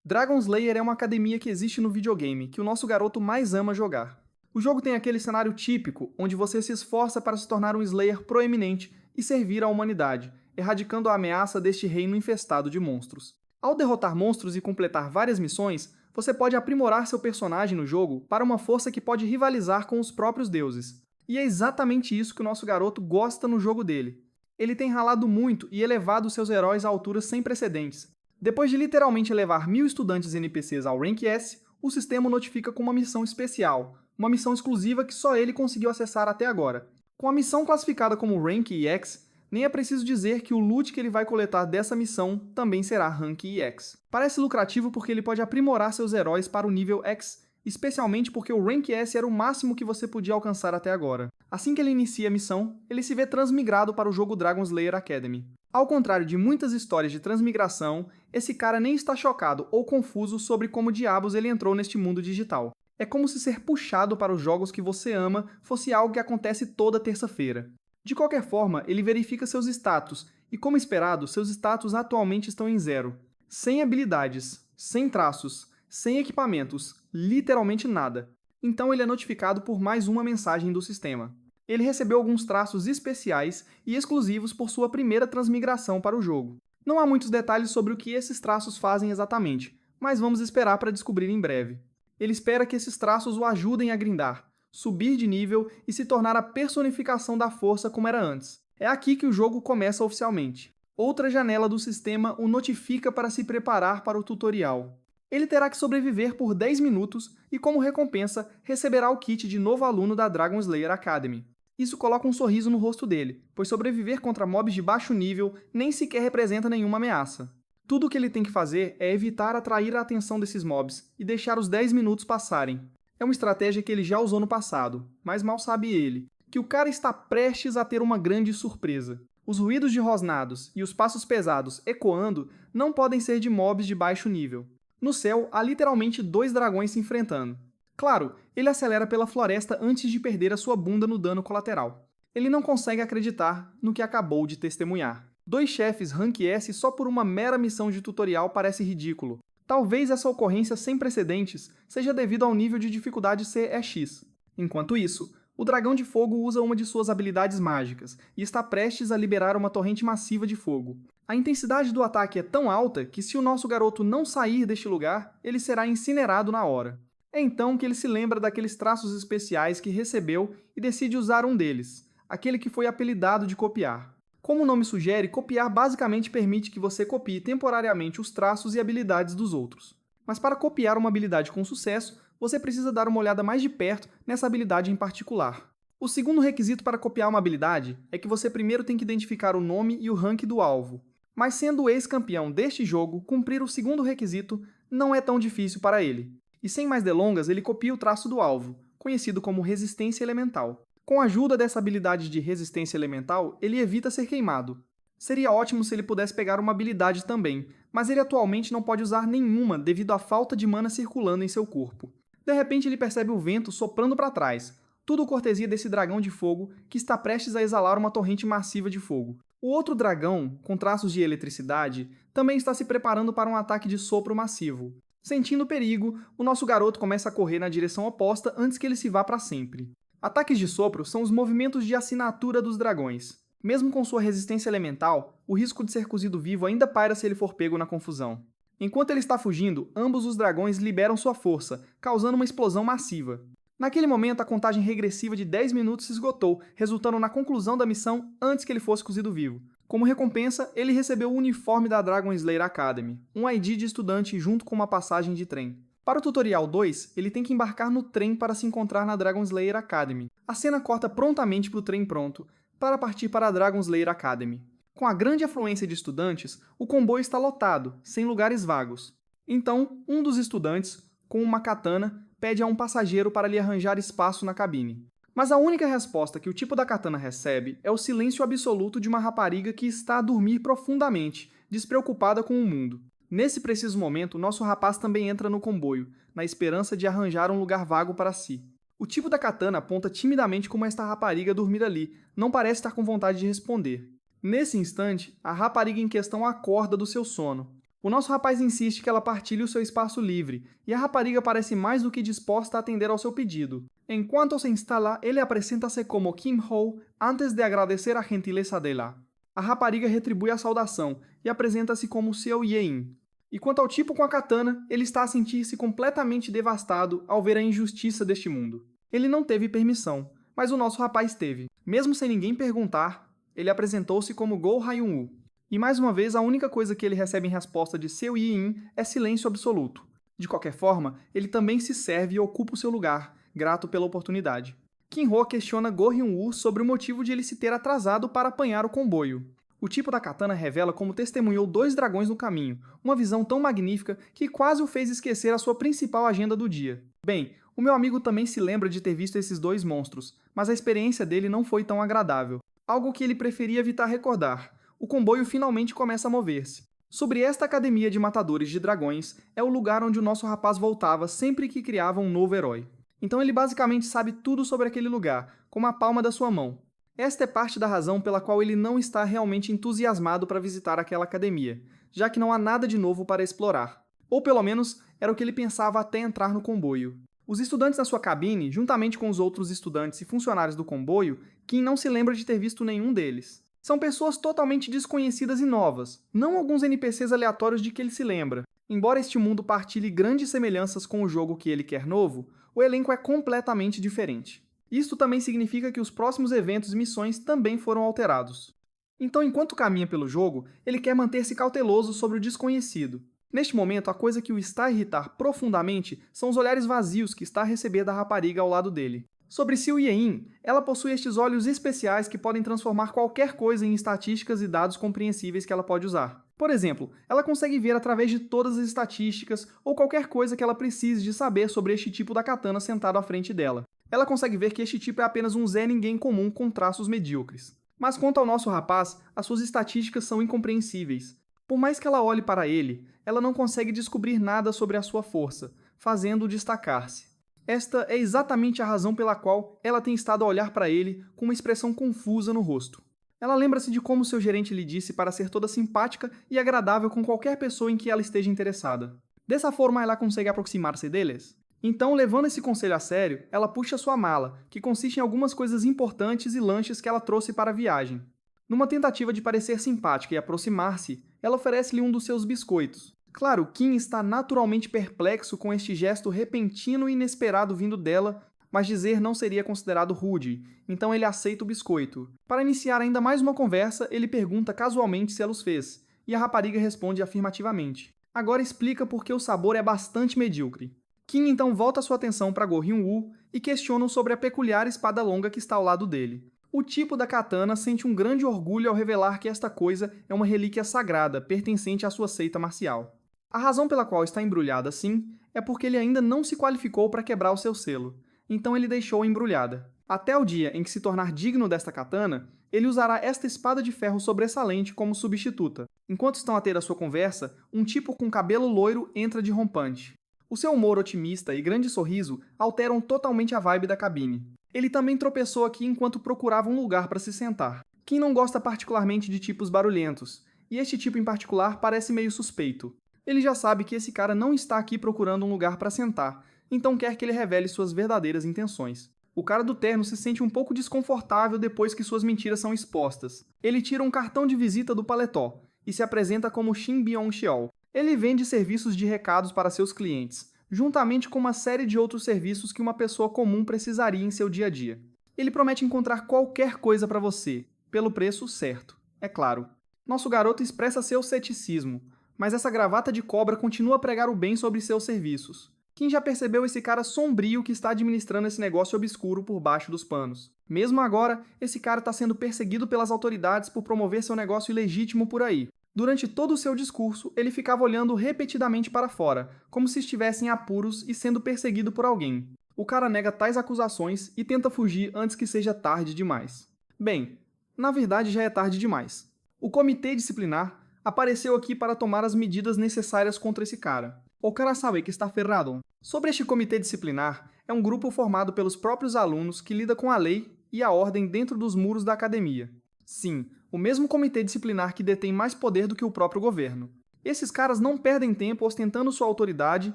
Dragon Slayer é uma academia que existe no videogame, que o nosso garoto mais ama jogar. O jogo tem aquele cenário típico, onde você se esforça para se tornar um Slayer proeminente e servir à humanidade, erradicando a ameaça deste reino infestado de monstros. Ao derrotar monstros e completar várias missões, você pode aprimorar seu personagem no jogo para uma força que pode rivalizar com os próprios deuses. E é exatamente isso que o nosso garoto gosta no jogo dele. Ele tem ralado muito e elevado seus heróis a alturas sem precedentes. Depois de literalmente elevar 1000 estudantes NPCs ao Rank S, o sistema o notifica com uma missão especial, uma missão exclusiva que só ele conseguiu acessar até agora. Com a missão classificada como Rank EX, nem é preciso dizer que o loot que ele vai coletar dessa missão também será Rank EX. Parece lucrativo porque ele pode aprimorar seus heróis para o nível X, especialmente porque o Rank S era o máximo que você podia alcançar até agora. Assim que ele inicia a missão, ele se vê transmigrado para o jogo Dragon Slayer Academy. Ao contrário de muitas histórias de transmigração, esse cara nem está chocado ou confuso sobre como diabos ele entrou neste mundo digital. É como se ser puxado para os jogos que você ama fosse algo que acontece toda terça-feira. De qualquer forma, ele verifica seus status, e como esperado, seus status atualmente estão em 0. Sem habilidades, sem traços, sem equipamentos, literalmente nada. Então ele é notificado por mais uma mensagem do sistema. Ele recebeu alguns traços especiais e exclusivos por sua primeira transmigração para o jogo. Não há muitos detalhes sobre o que esses traços fazem exatamente, mas vamos esperar para descobrir em breve. Ele espera que esses traços o ajudem a grindar, subir de nível e se tornar a personificação da força como era antes. É aqui que o jogo começa oficialmente. Outra janela do sistema o notifica para se preparar para o tutorial. Ele terá que sobreviver por 10 minutos e, como recompensa, receberá o kit de novo aluno da Dragon Slayer Academy. Isso coloca um sorriso no rosto dele, pois sobreviver contra mobs de baixo nível nem sequer representa nenhuma ameaça. Tudo o que ele tem que fazer é evitar atrair a atenção desses mobs e deixar os 10 minutos passarem. É uma estratégia que ele já usou no passado, mas mal sabe ele, que o cara está prestes a ter uma grande surpresa. Os ruídos de rosnados e os passos pesados ecoando não podem ser de mobs de baixo nível. No céu, há literalmente 2 dragões se enfrentando. Claro, ele acelera pela floresta antes de perder a sua bunda no dano colateral. Ele não consegue acreditar no que acabou de testemunhar. 2 chefes Rank S só por uma mera missão de tutorial parece ridículo. Talvez essa ocorrência sem precedentes seja devido ao nível de dificuldade ser X. Enquanto isso, o Dragão de Fogo usa uma de suas habilidades mágicas e está prestes a liberar uma torrente massiva de fogo. A intensidade do ataque é tão alta que se o nosso garoto não sair deste lugar, ele será incinerado na hora. É então que ele se lembra daqueles traços especiais que recebeu e decide usar um deles, aquele que foi apelidado de copiar. Como o nome sugere, copiar basicamente permite que você copie temporariamente os traços e habilidades dos outros. Mas para copiar uma habilidade com sucesso, você precisa dar uma olhada mais de perto nessa habilidade em particular. O segundo requisito para copiar uma habilidade é que você primeiro tem que identificar o nome e o rank do alvo. Mas sendo o ex-campeão deste jogo, cumprir o segundo requisito não é tão difícil para ele. E sem mais delongas, ele copia o traço do alvo, conhecido como resistência elemental. Com a ajuda dessa habilidade de resistência elemental, ele evita ser queimado. Seria ótimo se ele pudesse pegar uma habilidade também, mas ele atualmente não pode usar nenhuma devido à falta de mana circulando em seu corpo. De repente ele percebe o vento soprando para trás, tudo cortesia desse dragão de fogo que está prestes a exalar uma torrente massiva de fogo. O outro dragão, com traços de eletricidade, também está se preparando para um ataque de sopro massivo. Sentindo perigo, o nosso garoto começa a correr na direção oposta antes que ele se vá para sempre. Ataques de sopro são os movimentos de assinatura dos dragões. Mesmo com sua resistência elemental, o risco de ser cozido vivo ainda paira se ele for pego na confusão. Enquanto ele está fugindo, ambos os dragões liberam sua força, causando uma explosão massiva. Naquele momento, a contagem regressiva de 10 minutos se esgotou, resultando na conclusão da missão antes que ele fosse cozido vivo. Como recompensa, ele recebeu o uniforme da Dragon Slayer Academy, um ID de estudante junto com uma passagem de trem. Para o tutorial 2, ele tem que embarcar no trem para se encontrar na Dragon Slayer Academy. A cena corta prontamente para o trem pronto, para partir para a Dragon Slayer Academy. Com a grande afluência de estudantes, o comboio está lotado, sem lugares vagos. Então, um dos estudantes, com uma katana, pede a um passageiro para lhe arranjar espaço na cabine. Mas a única resposta que o tipo da katana recebe é o silêncio absoluto de uma rapariga que está a dormir profundamente, despreocupada com o mundo. Nesse preciso momento, nosso rapaz também entra no comboio, na esperança de arranjar um lugar vago para si. O tipo da katana aponta timidamente como esta rapariga dormir ali, não parece estar com vontade de responder. Nesse instante, a rapariga em questão acorda do seu sono. O nosso rapaz insiste que ela partilhe o seu espaço livre, e a rapariga parece mais do que disposta a atender ao seu pedido. Enquanto se instala, ele apresenta-se como Kim Ho antes de agradecer a gentileza dela. A rapariga retribui a saudação e apresenta-se como Seo Ye-in. E quanto ao tipo com a katana, ele está a sentir-se completamente devastado ao ver a injustiça deste mundo. Ele não teve permissão, mas o nosso rapaz teve. Mesmo sem ninguém perguntar, ele apresentou-se como Go Hyun-woo. E mais uma vez, a única coisa que ele recebe em resposta de Seo Ye-in é silêncio absoluto. De qualquer forma, ele também se serve e ocupa o seu lugar, grato pela oportunidade. Kim-ho questiona Go Hyun-woo sobre o motivo de ele se ter atrasado para apanhar o comboio. O tipo da katana revela como testemunhou 2 dragões no caminho, uma visão tão magnífica que quase o fez esquecer a sua principal agenda do dia. Bem, o meu amigo também se lembra de ter visto esses 2 monstros, mas a experiência dele não foi tão agradável, algo que ele preferia evitar recordar. O comboio finalmente começa a mover-se. Sobre esta academia de matadores de dragões, é o lugar onde o nosso rapaz voltava sempre que criava um novo herói. Então ele basicamente sabe tudo sobre aquele lugar, como a palma da sua mão. Esta é parte da razão pela qual ele não está realmente entusiasmado para visitar aquela academia, já que não há nada de novo para explorar. Ou pelo menos, era o que ele pensava até entrar no comboio. Os estudantes na sua cabine, juntamente com os outros estudantes e funcionários do comboio, Kim não se lembra de ter visto nenhum deles. São pessoas totalmente desconhecidas e novas, não alguns NPCs aleatórios de que ele se lembra. Embora este mundo partilhe grandes semelhanças com o jogo que ele quer novo, o elenco é completamente diferente. Isto também significa que os próximos eventos e missões também foram alterados. Então, enquanto caminha pelo jogo, ele quer manter-se cauteloso sobre o desconhecido. Neste momento, a coisa que o está a irritar profundamente são os olhares vazios que está a receber da rapariga ao lado dele. Sobre Seo Ye-in, ela possui estes olhos especiais que podem transformar qualquer coisa em estatísticas e dados compreensíveis que ela pode usar. Por exemplo, ela consegue ver através de todas as estatísticas ou qualquer coisa que ela precise de saber sobre este tipo da katana sentado à frente dela. Ela consegue ver que este tipo é apenas um Zé Ninguém comum com traços medíocres. Mas quanto ao nosso rapaz, as suas estatísticas são incompreensíveis. Por mais que ela olhe para ele, ela não consegue descobrir nada sobre a sua força, fazendo-o destacar-se. Esta é exatamente a razão pela qual ela tem estado a olhar para ele com uma expressão confusa no rosto. Ela lembra-se de como seu gerente lhe disse para ser toda simpática e agradável com qualquer pessoa em que ela esteja interessada. Dessa forma, ela consegue aproximar-se deles? Então, levando esse conselho a sério, ela puxa sua mala, que consiste em algumas coisas importantes e lanches que ela trouxe para a viagem. Numa tentativa de parecer simpática e aproximar-se, ela oferece-lhe um dos seus biscoitos. Claro, Kim está naturalmente perplexo com este gesto repentino e inesperado vindo dela, mas dizer não seria considerado rude, então ele aceita o biscoito. Para iniciar ainda mais uma conversa, ele pergunta casualmente se ela os fez, e a rapariga responde afirmativamente. Agora explica por que o sabor é bastante medíocre. Kim então volta sua atenção para Go Hyun-woo e questiona sobre a peculiar espada longa que está ao lado dele. O tipo da katana sente um grande orgulho ao revelar que esta coisa é uma relíquia sagrada, pertencente à sua seita marcial. A razão pela qual está embrulhada assim é porque ele ainda não se qualificou para quebrar o seu selo, então ele deixou-a embrulhada. Até o dia em que se tornar digno desta katana, ele usará esta espada de ferro sobressalente como substituta. Enquanto estão a ter a sua conversa, um tipo com cabelo loiro entra de rompante. O seu humor otimista e grande sorriso alteram totalmente a vibe da cabine. Ele também tropeçou aqui enquanto procurava um lugar para se sentar. Kim não gosta particularmente de tipos barulhentos, e este tipo em particular parece meio suspeito. Ele já sabe que esse cara não está aqui procurando um lugar para sentar, então quer que ele revele suas verdadeiras intenções. O cara do terno se sente um pouco desconfortável depois que suas mentiras são expostas. Ele tira um cartão de visita do paletó e se apresenta como Shin Byung-cheol. Ele vende serviços de recados para seus clientes, juntamente com uma série de outros serviços que uma pessoa comum precisaria em seu dia a dia. Ele promete encontrar qualquer coisa para você, pelo preço certo, é claro. Nosso garoto expressa seu ceticismo, mas essa gravata de cobra continua a pregar o bem sobre seus serviços. Kim já percebeu esse cara sombrio que está administrando esse negócio obscuro por baixo dos panos. Mesmo agora, esse cara está sendo perseguido pelas autoridades por promover seu negócio ilegítimo por aí. Durante todo o seu discurso, ele ficava olhando repetidamente para fora, como se estivesse em apuros e sendo perseguido por alguém. O cara nega tais acusações e tenta fugir antes que seja tarde demais. Bem, na verdade já é tarde demais. O comitê disciplinar apareceu aqui para tomar as medidas necessárias contra esse cara. O cara sabe que está ferrado. Sobre este comitê disciplinar, é um grupo formado pelos próprios alunos que lida com a lei e a ordem dentro dos muros da academia. Sim, o mesmo comitê disciplinar que detém mais poder do que o próprio governo. Esses caras não perdem tempo ostentando sua autoridade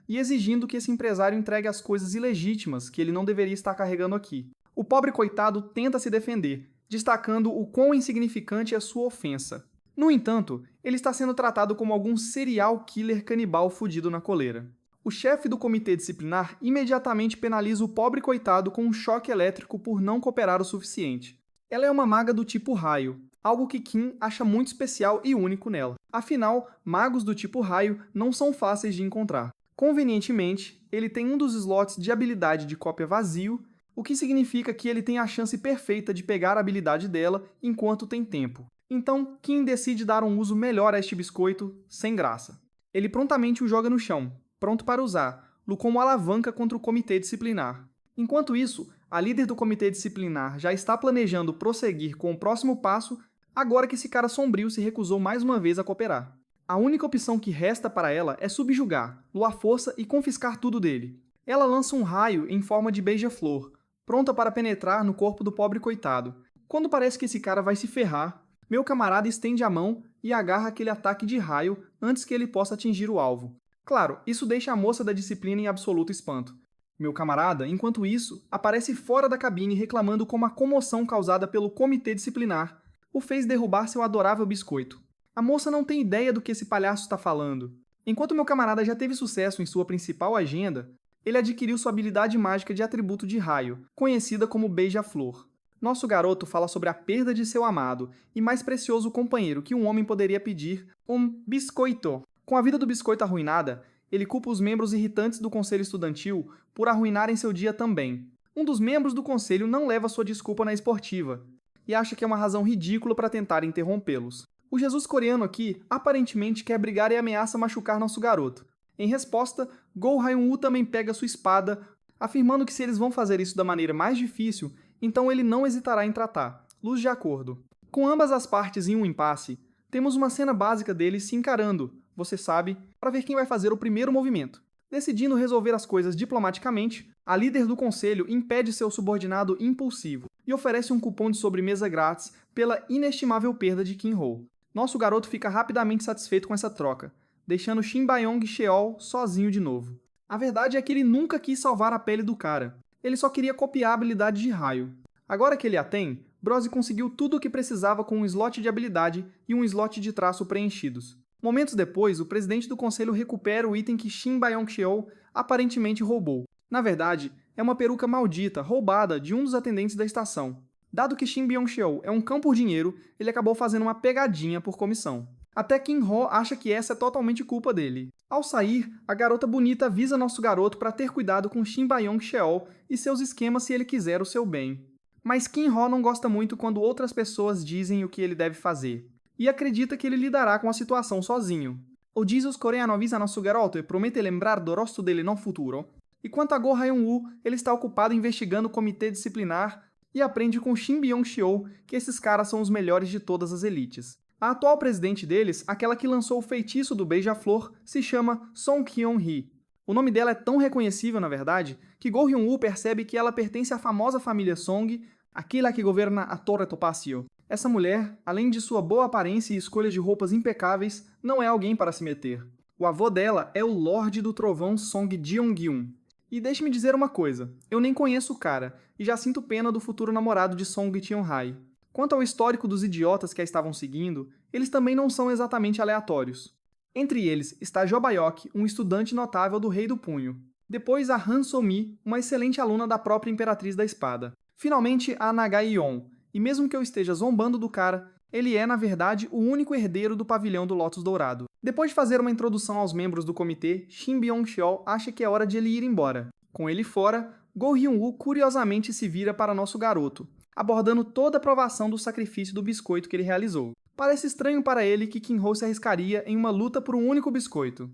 e exigindo que esse empresário entregue as coisas ilegítimas que ele não deveria estar carregando aqui. O pobre coitado tenta se defender, destacando o quão insignificante é sua ofensa. No entanto, ele está sendo tratado como algum serial killer canibal fudido na coleira. O chefe do comitê disciplinar imediatamente penaliza o pobre coitado com um choque elétrico por não cooperar o suficiente. Ela é uma maga do tipo raio, algo que Kim acha muito especial e único nela. Afinal, magos do tipo raio não são fáceis de encontrar. Convenientemente, ele tem um dos slots de habilidade de cópia vazio, o que significa que ele tem a chance perfeita de pegar a habilidade dela enquanto tem tempo. Então, Kim decide dar um uso melhor a este biscoito, sem graça. Ele prontamente o joga no chão, pronto para usá-lo como alavanca contra o comitê disciplinar. Enquanto isso, a líder do comitê disciplinar já está planejando prosseguir com o próximo passo, agora que esse cara sombrio se recusou mais uma vez a cooperar. A única opção que resta para ela é subjugar-lo à força e confiscar tudo dele. Ela lança um raio em forma de beija-flor, pronta para penetrar no corpo do pobre coitado. Quando parece que esse cara vai se ferrar, meu camarada estende a mão e agarra aquele ataque de raio antes que ele possa atingir o alvo. Claro, isso deixa a moça da disciplina em absoluto espanto. Meu camarada, enquanto isso, aparece fora da cabine reclamando como a comoção causada pelo comitê disciplinar o fez derrubar seu adorável biscoito. A moça não tem ideia do que esse palhaço está falando. Enquanto meu camarada já teve sucesso em sua principal agenda, ele adquiriu sua habilidade mágica de atributo de raio, conhecida como beija-flor. Nosso garoto fala sobre a perda de seu amado e mais precioso companheiro que um homem poderia pedir, um biscoito. Com a vida do biscoito arruinada, ele culpa os membros irritantes do conselho estudantil por arruinarem seu dia também. Um dos membros do conselho não leva sua desculpa na esportiva e acha que é uma razão ridícula para tentar interrompê-los. O Jesus coreano aqui aparentemente quer brigar e ameaça machucar nosso garoto. Em resposta, Go Hyun-woo também pega sua espada, afirmando que se eles vão fazer isso da maneira mais difícil, então ele não hesitará em tratar. Luz de acordo. Com ambas as partes em um impasse, temos uma cena básica deles se encarando, você sabe, para ver quem vai fazer o primeiro movimento. Decidindo resolver as coisas diplomaticamente, a líder do conselho impede seu subordinado impulsivo e oferece um cupom de sobremesa grátis pela inestimável perda de Kim-ho. Nosso garoto fica rapidamente satisfeito com essa troca, deixando Shin Bayong-cheol sozinho de novo. A verdade é que ele nunca quis salvar a pele do cara. Ele só queria copiar a habilidade de raio. Agora que ele a tem, Brose conseguiu tudo o que precisava com um slot de habilidade e um slot de traço preenchidos. Momentos depois, o presidente do conselho recupera o item que Shin Bayong-cheol aparentemente roubou. Na verdade, é uma peruca maldita, roubada de um dos atendentes da estação. Dado que Shin Byung-cheol é um cão por dinheiro, ele acabou fazendo uma pegadinha por comissão. Até Kim-ho acha que essa é totalmente culpa dele. Ao sair, a garota bonita avisa nosso garoto para ter cuidado com Shin Bayong-cheol e seus esquemas se ele quiser o seu bem. Mas Kim-ho não gosta muito quando outras pessoas dizem o que ele deve fazer, e acredita que ele lidará com a situação sozinho. O Jesus coreano avisa nosso garoto e promete lembrar do rosto dele no futuro. E quanto a Go Hyun-woo, ele está ocupado investigando o comitê disciplinar e aprende com Shin Byung-cheol que esses caras são os melhores de todas as elites. A atual presidente deles, aquela que lançou o feitiço do beija-flor, se chama Song Kyung-hee. O nome dela é tão reconhecível, na verdade, que Go Hyun-woo percebe que ela pertence à famosa família Song, aquela que governa a Torre Topacio. Essa mulher, além de sua boa aparência e escolha de roupas impecáveis, não é alguém para se meter. O avô dela é o Lorde do Trovão Song Jeong-gyun. E deixe-me dizer uma coisa, eu nem conheço o cara, e já sinto pena do futuro namorado de Song Cheon-hai. Quanto ao histórico dos idiotas que a estavam seguindo, eles também não são exatamente aleatórios. Entre eles está Jo Bayok, um estudante notável do Rei do Punho. Depois a Han So-mi, uma excelente aluna da própria Imperatriz da Espada. Finalmente a Nagai Yeon, e mesmo que eu esteja zombando do cara, ele é, na verdade, o único herdeiro do pavilhão do Lótus Dourado. Depois de fazer uma introdução aos membros do comitê, Shin Byung-cheol acha que é hora de ele ir embora. Com ele fora, Go Hyun-woo curiosamente se vira para nosso garoto, abordando toda a provação do sacrifício do biscoito que ele realizou. Parece estranho para ele que Kim-ho se arriscaria em uma luta por um único biscoito.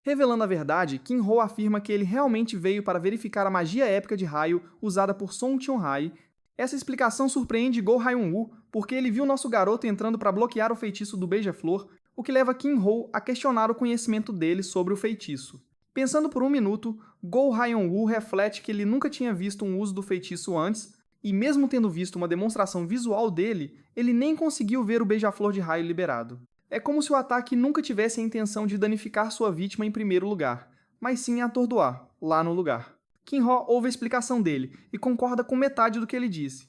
Revelando a verdade, Kim-ho afirma que ele realmente veio para verificar a magia épica de raio usada por Song Cheon-hai. Essa explicação surpreende Go Hyun-woo porque ele viu nosso garoto entrando para bloquear o feitiço do beija-flor, o que leva Kim-ho a questionar o conhecimento dele sobre o feitiço. Pensando por um minuto, Go Hyun-woo reflete que ele nunca tinha visto um uso do feitiço antes, e mesmo tendo visto uma demonstração visual dele, ele nem conseguiu ver o beija-flor de raio liberado. É como se o ataque nunca tivesse a intenção de danificar sua vítima em primeiro lugar, mas sim atordoar, lá no lugar. Kinho ouve a explicação dele e concorda com metade do que ele disse.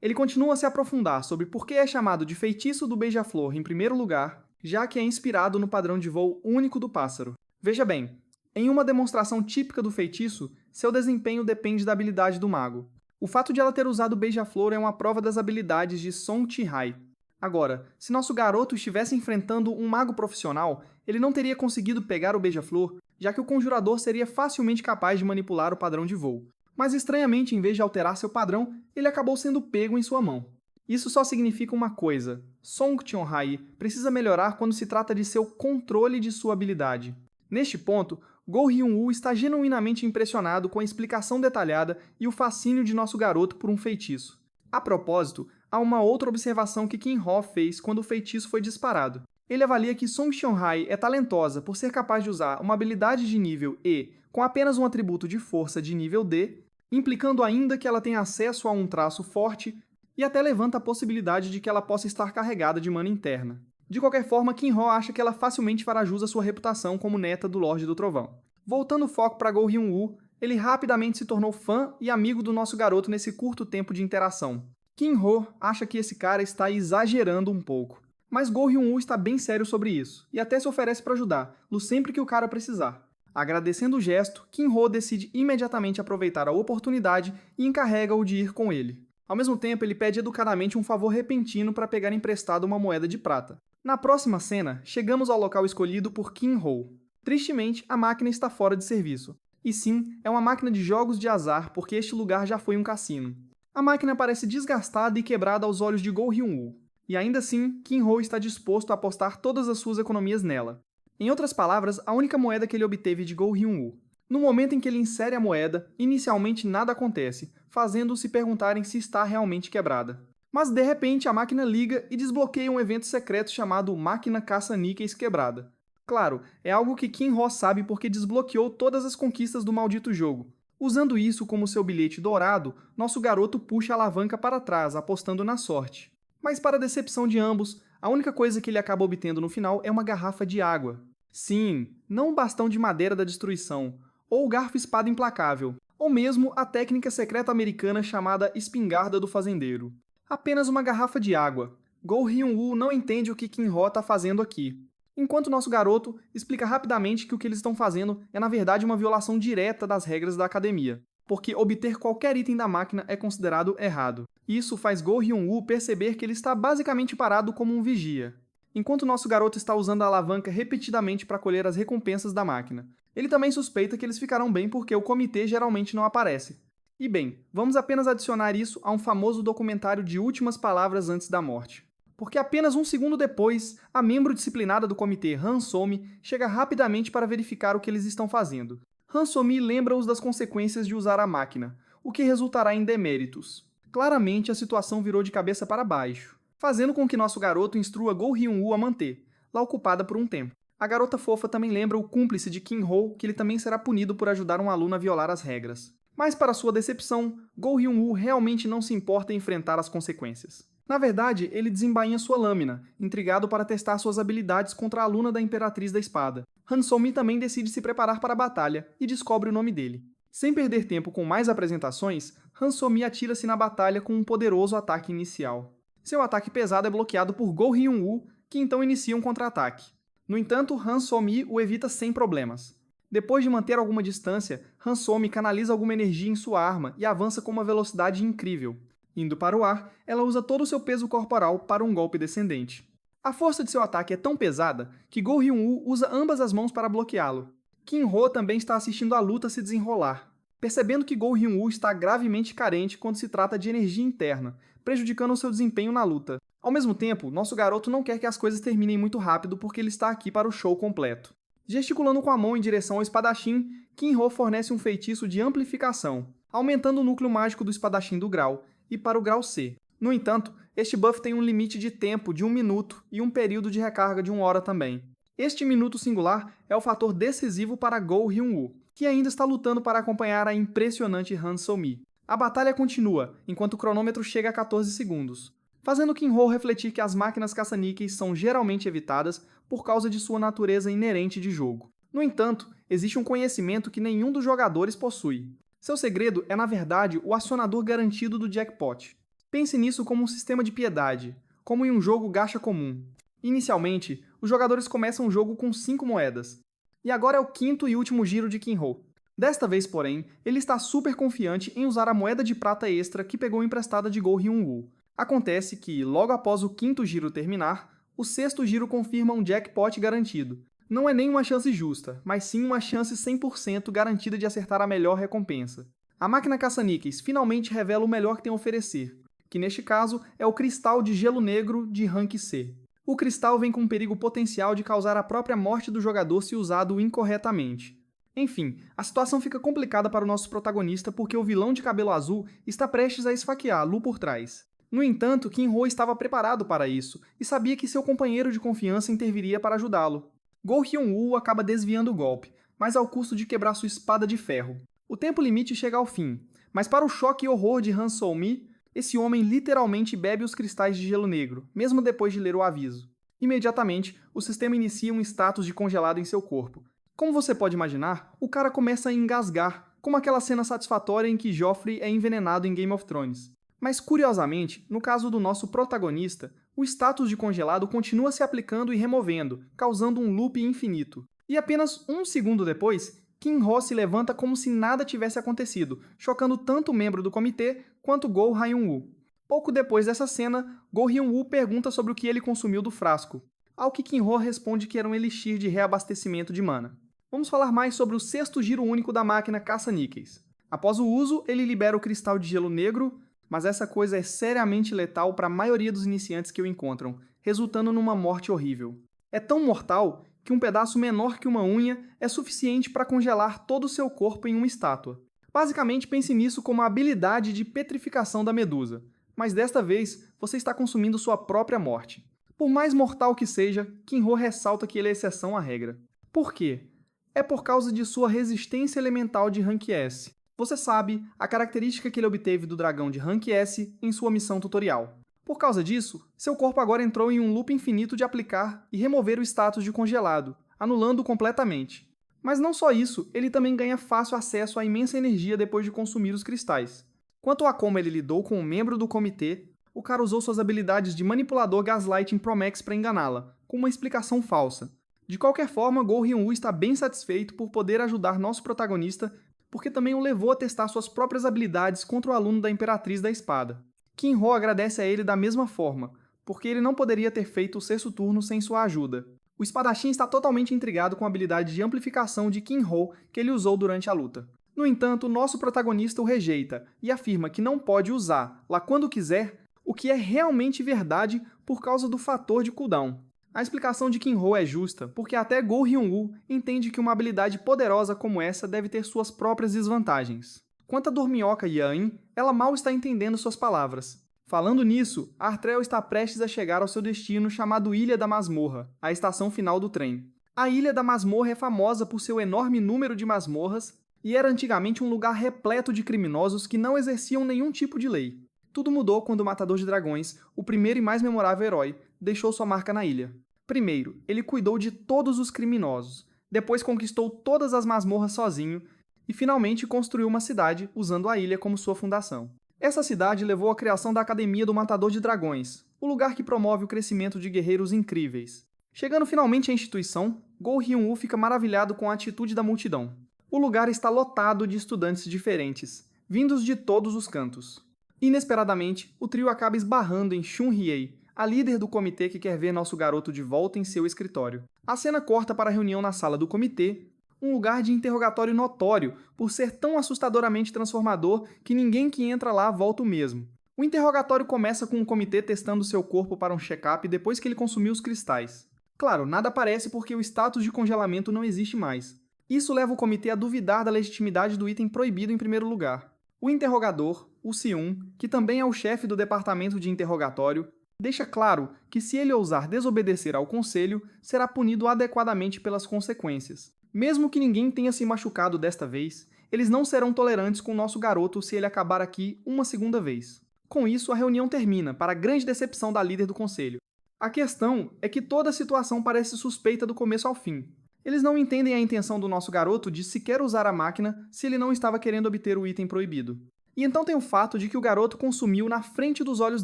Ele continua a se aprofundar sobre por que é chamado de feitiço do beija-flor em primeiro lugar, já que é inspirado no padrão de voo único do pássaro. Veja bem, em uma demonstração típica do feitiço, seu desempenho depende da habilidade do mago. O fato de ela ter usado o beija-flor é uma prova das habilidades de Song Chi-hai. Agora, se nosso garoto estivesse enfrentando um mago profissional, ele não teria conseguido pegar o beija-flor, já que o conjurador seria facilmente capaz de manipular o padrão de voo. Mas estranhamente, em vez de alterar seu padrão, ele acabou sendo pego em sua mão. Isso só significa uma coisa: Song Chi-hai precisa melhorar quando se trata de seu controle de sua habilidade. Neste ponto, Go Hyun-woo está genuinamente impressionado com a explicação detalhada e o fascínio de nosso garoto por um feitiço. A propósito, há uma outra observação que Kinho fez quando o feitiço foi disparado. Ele avalia que Song Chi-hai é talentosa por ser capaz de usar uma habilidade de nível E com apenas um atributo de força de nível D, implicando ainda que ela tem acesso a um traço forte e até levanta a possibilidade de que ela possa estar carregada de mana interna. De qualquer forma, Kinho acha que ela facilmente fará jus à sua reputação como neta do Lorde do Trovão. Voltando o foco para Go Hyun-woo, ele rapidamente se tornou fã e amigo do nosso garoto nesse curto tempo de interação. Kinho acha que esse cara está exagerando um pouco, mas Go Hyun-woo está bem sério sobre isso, e até se oferece para ajudá-lo sempre que o cara precisar. Agradecendo o gesto, Kinho decide imediatamente aproveitar a oportunidade e encarrega-o de ir com ele. Ao mesmo tempo, ele pede educadamente um favor repentino para pegar emprestado uma moeda de prata. Na próxima cena, chegamos ao local escolhido por Kinho. Tristemente, a máquina está fora de serviço. E sim, é uma máquina de jogos de azar, porque este lugar já foi um cassino. A máquina parece desgastada e quebrada aos olhos de Go Hyun-woo. E ainda assim, Kinho está disposto a apostar todas as suas economias nela. Em outras palavras, a única moeda que ele obteve de Go Hyun-woo. No momento em que ele insere a moeda, inicialmente nada acontece, fazendo-o se perguntarem se está realmente quebrada. Mas de repente a máquina liga e desbloqueia um evento secreto chamado Máquina Caça-Níqueis Quebrada. Claro, é algo que Kinho sabe porque desbloqueou todas as conquistas do maldito jogo. Usando isso como seu bilhete dourado, nosso garoto puxa a alavanca para trás, apostando na sorte. Mas para a decepção de ambos, a única coisa que ele acaba obtendo no final é uma garrafa de água. Sim, não um bastão de madeira da destruição, ou o garfo-espada implacável, ou mesmo a técnica secreta americana chamada espingarda do fazendeiro. Apenas uma garrafa de água. Go Hyun-woo não entende o que Kinho está fazendo aqui. Enquanto nosso garoto explica rapidamente que o que eles estão fazendo é na verdade uma violação direta das regras da academia, porque obter qualquer item da máquina é considerado errado. Isso faz Go Hyun-woo perceber que ele está basicamente parado como um vigia, enquanto nosso garoto está usando a alavanca repetidamente para colher as recompensas da máquina. Ele também suspeita que eles ficarão bem porque o comitê geralmente não aparece. E bem, vamos apenas adicionar isso a um famoso documentário de últimas palavras antes da morte. Porque apenas um segundo depois, a membro disciplinada do comitê Han So-mi chega rapidamente para verificar o que eles estão fazendo. Han So-mi lembra-os das consequências de usar a máquina, o que resultará em deméritos. Claramente a situação virou de cabeça para baixo, fazendo com que nosso garoto instrua Go Hyun-woo a manter, lá ocupada por um tempo. A garota fofa também lembra o cúmplice de Kinho que ele também será punido por ajudar um aluno a violar as regras. Mas para sua decepção, Go Hyun-woo realmente não se importa em enfrentar as consequências. Na verdade, ele desembainha sua lâmina, intrigado para testar suas habilidades contra a aluna da Imperatriz da Espada. Han So-mi também decide se preparar para a batalha e descobre o nome dele. Sem perder tempo com mais apresentações, Han So-mi atira-se na batalha com um poderoso ataque inicial. Seu ataque pesado é bloqueado por Go Hyun-woo, que então inicia um contra-ataque. No entanto, Han So-mi o evita sem problemas. Depois de manter alguma distância, Han So-mi canaliza alguma energia em sua arma e avança com uma velocidade incrível. Indo para o ar, ela usa todo o seu peso corporal para um golpe descendente. A força de seu ataque é tão pesada que Go Hyun-woo usa ambas as mãos para bloqueá-lo. Kinho também está assistindo a luta se desenrolar, percebendo que Go Hyun-woo está gravemente carente quando se trata de energia interna, prejudicando o seu desempenho na luta. Ao mesmo tempo, nosso garoto não quer que as coisas terminem muito rápido porque ele está aqui para o show completo. Gesticulando com a mão em direção ao espadachim, Kinho fornece um feitiço de amplificação, aumentando o núcleo mágico do espadachim do grau, e para o grau C. No entanto, este buff tem um limite de tempo de 1 minuto e um período de recarga de 1 hora também. Este minuto singular é o fator decisivo para Go Hyun-woo, que ainda está lutando para acompanhar a impressionante Han So-mi. A batalha continua, enquanto o cronômetro chega a 14 segundos. fazendo Kinho refletir que as máquinas caça-níqueis são geralmente evitadas por causa de sua natureza inerente de jogo. No entanto, existe um conhecimento que nenhum dos jogadores possui. Seu segredo é, na verdade, o acionador garantido do jackpot. Pense nisso como um sistema de piedade, como em um jogo gacha comum. Inicialmente, os jogadores começam o jogo com 5 moedas. E agora é o quinto e último giro de Kinho. Desta vez, porém, ele está super confiante em usar a moeda de prata extra que pegou emprestada de Go Hyun-woo. Acontece que, logo após o quinto giro terminar, o sexto giro confirma um jackpot garantido. Não é nem uma chance justa, mas sim uma chance 100% garantida de acertar a melhor recompensa. A máquina caça-níqueis finalmente revela o melhor que tem a oferecer, que neste caso é o cristal de gelo negro de rank C. O cristal vem com um perigo potencial de causar a própria morte do jogador se usado incorretamente. Enfim, a situação fica complicada para o nosso protagonista porque o vilão de cabelo azul está prestes a esfaquear Lu por trás. No entanto, Kinho estava preparado para isso e sabia que seu companheiro de confiança interviria para ajudá-lo. Go Hyun-woo acaba desviando o golpe, mas ao custo de quebrar sua espada de ferro. O tempo limite chega ao fim, mas para o choque e horror de Han Sol-mi, esse homem literalmente bebe os cristais de gelo negro, mesmo depois de ler o aviso. Imediatamente, o sistema inicia um status de congelado em seu corpo. Como você pode imaginar, o cara começa a engasgar, como aquela cena satisfatória em que Joffrey é envenenado em Game of Thrones. Mas, curiosamente, no caso do nosso protagonista, o status de congelado continua se aplicando e removendo, causando um loop infinito. E apenas um segundo depois, Kinho se levanta como se nada tivesse acontecido, chocando tanto o membro do comitê quanto Go Hyun-woo. Pouco depois dessa cena, Go Hyun-woo pergunta sobre o que ele consumiu do frasco, ao que Kinho responde que era um elixir de reabastecimento de mana. Vamos falar mais sobre o sexto giro único da máquina caça-níqueis. Após o uso, ele libera o cristal de gelo negro, mas essa coisa é seriamente letal para a maioria dos iniciantes que o encontram, resultando numa morte horrível. É tão mortal que um pedaço menor que uma unha é suficiente para congelar todo o seu corpo em uma estátua. Basicamente, pense nisso como a habilidade de petrificação da medusa, mas desta vez você está consumindo sua própria morte. Por mais mortal que seja, Kinho ressalta que ele é exceção à regra. Por quê? É por causa de sua resistência elemental de Rank S. Você sabe, a característica que ele obteve do dragão de Rank S em sua missão tutorial. Por causa disso, seu corpo agora entrou em um loop infinito de aplicar e remover o status de congelado, anulando-o completamente. Mas não só isso, ele também ganha fácil acesso à imensa energia depois de consumir os cristais. Quanto a como ele lidou com um membro do comitê, o cara usou suas habilidades de manipulador Gaslighting Promax para enganá-la, com uma explicação falsa. De qualquer forma, Go Hyun-woo está bem satisfeito por poder ajudar nosso protagonista, porque também o levou a testar suas próprias habilidades contra o aluno da Imperatriz da Espada. Kinho agradece a ele da mesma forma, porque ele não poderia ter feito o sexto turno sem sua ajuda. O espadachim está totalmente intrigado com a habilidade de amplificação de Kinho que ele usou durante a luta. No entanto, nosso protagonista o rejeita e afirma que não pode usar, lá quando quiser, o que é realmente verdade por causa do fator de cooldown. A explicação de Kinho é justa, porque até Go Hyun-woo entende que uma habilidade poderosa como essa deve ter suas próprias desvantagens. Quanto a Dorminhoca Yain, ela mal está entendendo suas palavras. Falando nisso, Artrel está prestes a chegar ao seu destino chamado Ilha da Masmorra, a estação final do trem. A Ilha da Masmorra é famosa por seu enorme número de masmorras e era antigamente um lugar repleto de criminosos que não exerciam nenhum tipo de lei. Tudo mudou quando o Matador de Dragões, o primeiro e mais memorável herói, deixou sua marca na ilha. Primeiro, ele cuidou de todos os criminosos, depois conquistou todas as masmorras sozinho e finalmente construiu uma cidade usando a ilha como sua fundação. Essa cidade levou à criação da Academia do Matador de Dragões, o lugar que promove o crescimento de guerreiros incríveis. Chegando finalmente à instituição, Go Hyun-woo fica maravilhado com a atitude da multidão. O lugar está lotado de estudantes diferentes, vindos de todos os cantos. Inesperadamente, o trio acaba esbarrando em Shun Hye, a líder do comitê que quer ver nosso garoto de volta em seu escritório. A cena corta para a reunião na sala do comitê, um lugar de interrogatório notório por ser tão assustadoramente transformador que ninguém que entra lá volta o mesmo. O interrogatório começa com o comitê testando seu corpo para um check-up depois que ele consumiu os cristais. Claro, nada aparece porque o status de congelamento não existe mais. Isso leva o comitê a duvidar da legitimidade do item proibido em primeiro lugar. O interrogador, o Seun, que também é o chefe do departamento de interrogatório, deixa claro que se ele ousar desobedecer ao conselho, será punido adequadamente pelas consequências. Mesmo que ninguém tenha se machucado desta vez, eles não serão tolerantes com o nosso garoto se ele acabar aqui uma segunda vez. Com isso, a reunião termina, para a grande decepção da líder do conselho. A questão é que toda a situação parece suspeita do começo ao fim. Eles não entendem a intenção do nosso garoto de sequer usar a máquina se ele não estava querendo obter o item proibido. E então tem o fato de que o garoto consumiu na frente dos olhos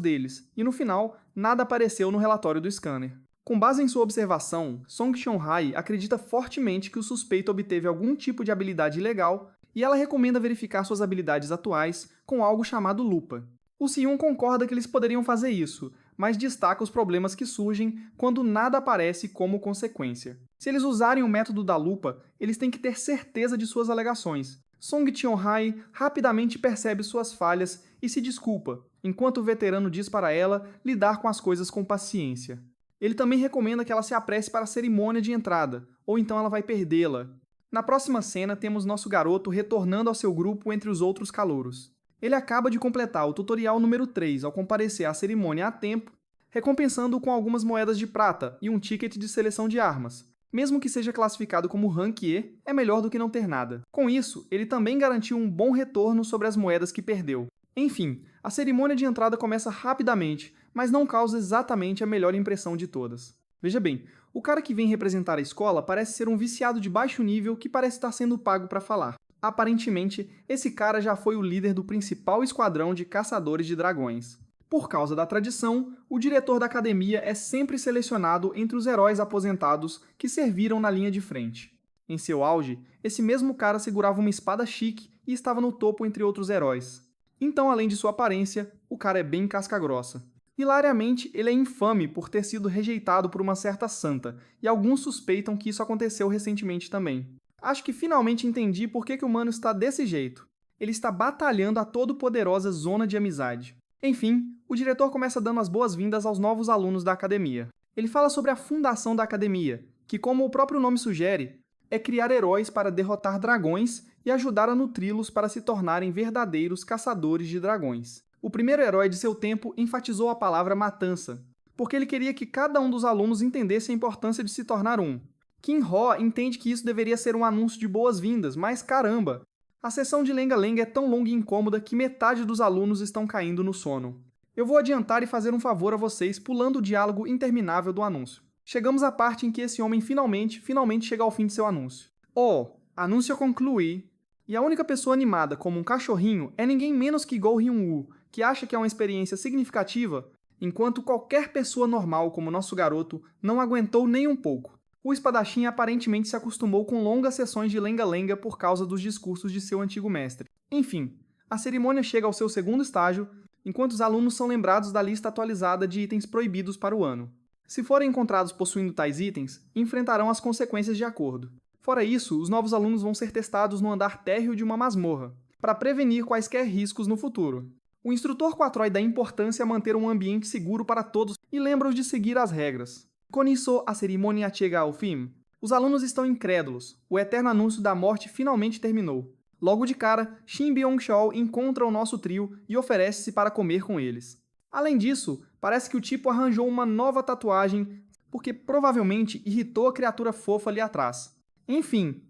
deles, e no final, nada apareceu no relatório do scanner. Com base em sua observação, Song Xiong-hai acredita fortemente que o suspeito obteve algum tipo de habilidade ilegal e ela recomenda verificar suas habilidades atuais com algo chamado lupa. O Si-1 concorda que eles poderiam fazer isso, mas destaca os problemas que surgem quando nada aparece como consequência. Se eles usarem o método da lupa, eles têm que ter certeza de suas alegações. Song Xiong-hai rapidamente percebe suas falhas e se desculpa, enquanto o veterano diz para ela lidar com as coisas com paciência. Ele também recomenda que ela se apresse para a cerimônia de entrada, ou então ela vai perdê-la. Na próxima cena, temos nosso garoto retornando ao seu grupo entre os outros calouros. Ele acaba de completar o tutorial número 3 ao comparecer à cerimônia a tempo, recompensando-o com algumas moedas de prata e um ticket de seleção de armas. Mesmo que seja classificado como Rank E, é melhor do que não ter nada. Com isso, ele também garantiu um bom retorno sobre as moedas que perdeu. Enfim, a cerimônia de entrada começa rapidamente, mas não causa exatamente a melhor impressão de todas. Veja bem, o cara que vem representar a escola parece ser um viciado de baixo nível que parece estar sendo pago para falar. Aparentemente, esse cara já foi o líder do principal esquadrão de caçadores de dragões. Por causa da tradição, o diretor da academia é sempre selecionado entre os heróis aposentados que serviram na linha de frente. Em seu auge, esse mesmo cara segurava uma espada chique e estava no topo entre outros heróis. Então, além de sua aparência, o cara é bem casca-grossa. Hilariamente, ele é infame por ter sido rejeitado por uma certa santa, e alguns suspeitam que isso aconteceu recentemente também. Acho que finalmente entendi por que o mano está desse jeito. Ele está batalhando a todo-poderosa zona de amizade. Enfim, o diretor começa dando as boas-vindas aos novos alunos da academia. Ele fala sobre a fundação da academia, que, como o próprio nome sugere, é criar heróis para derrotar dragões e ajudar a nutri-los para se tornarem verdadeiros caçadores de dragões. O primeiro herói de seu tempo enfatizou a palavra matança, porque ele queria que cada um dos alunos entendesse a importância de se tornar um. Kim Ho entende que isso deveria ser um anúncio de boas-vindas, mas caramba! A sessão de lenga-lenga é tão longa e incômoda que metade dos alunos estão caindo no sono. Eu vou adiantar e fazer um favor a vocês pulando o diálogo interminável do anúncio. Chegamos à parte em que esse homem finalmente chega ao fim de seu anúncio. Oh, anúncio conclui. E a única pessoa animada como um cachorrinho é ninguém menos que Go Hyun-woo, que acha que é uma experiência significativa, enquanto qualquer pessoa normal como nosso garoto não aguentou nem um pouco. O espadachim aparentemente se acostumou com longas sessões de lenga-lenga por causa dos discursos de seu antigo mestre. Enfim, a cerimônia chega ao seu segundo estágio, enquanto os alunos são lembrados da lista atualizada de itens proibidos para o ano. Se forem encontrados possuindo tais itens, enfrentarão as consequências de acordo. Fora isso, os novos alunos vão ser testados no andar térreo de uma masmorra, para prevenir quaisquer riscos no futuro. O instrutor quatroy dá importância a manter um ambiente seguro para todos e lembra-os de seguir as regras. Com isso, a cerimônia chega ao fim. Os alunos estão incrédulos. O eterno anúncio da morte finalmente terminou. Logo de cara, Shin Byung-chul encontra o nosso trio e oferece-se para comer com eles. Além disso, parece que o tipo arranjou uma nova tatuagem porque provavelmente irritou a criatura fofa ali atrás. Enfim,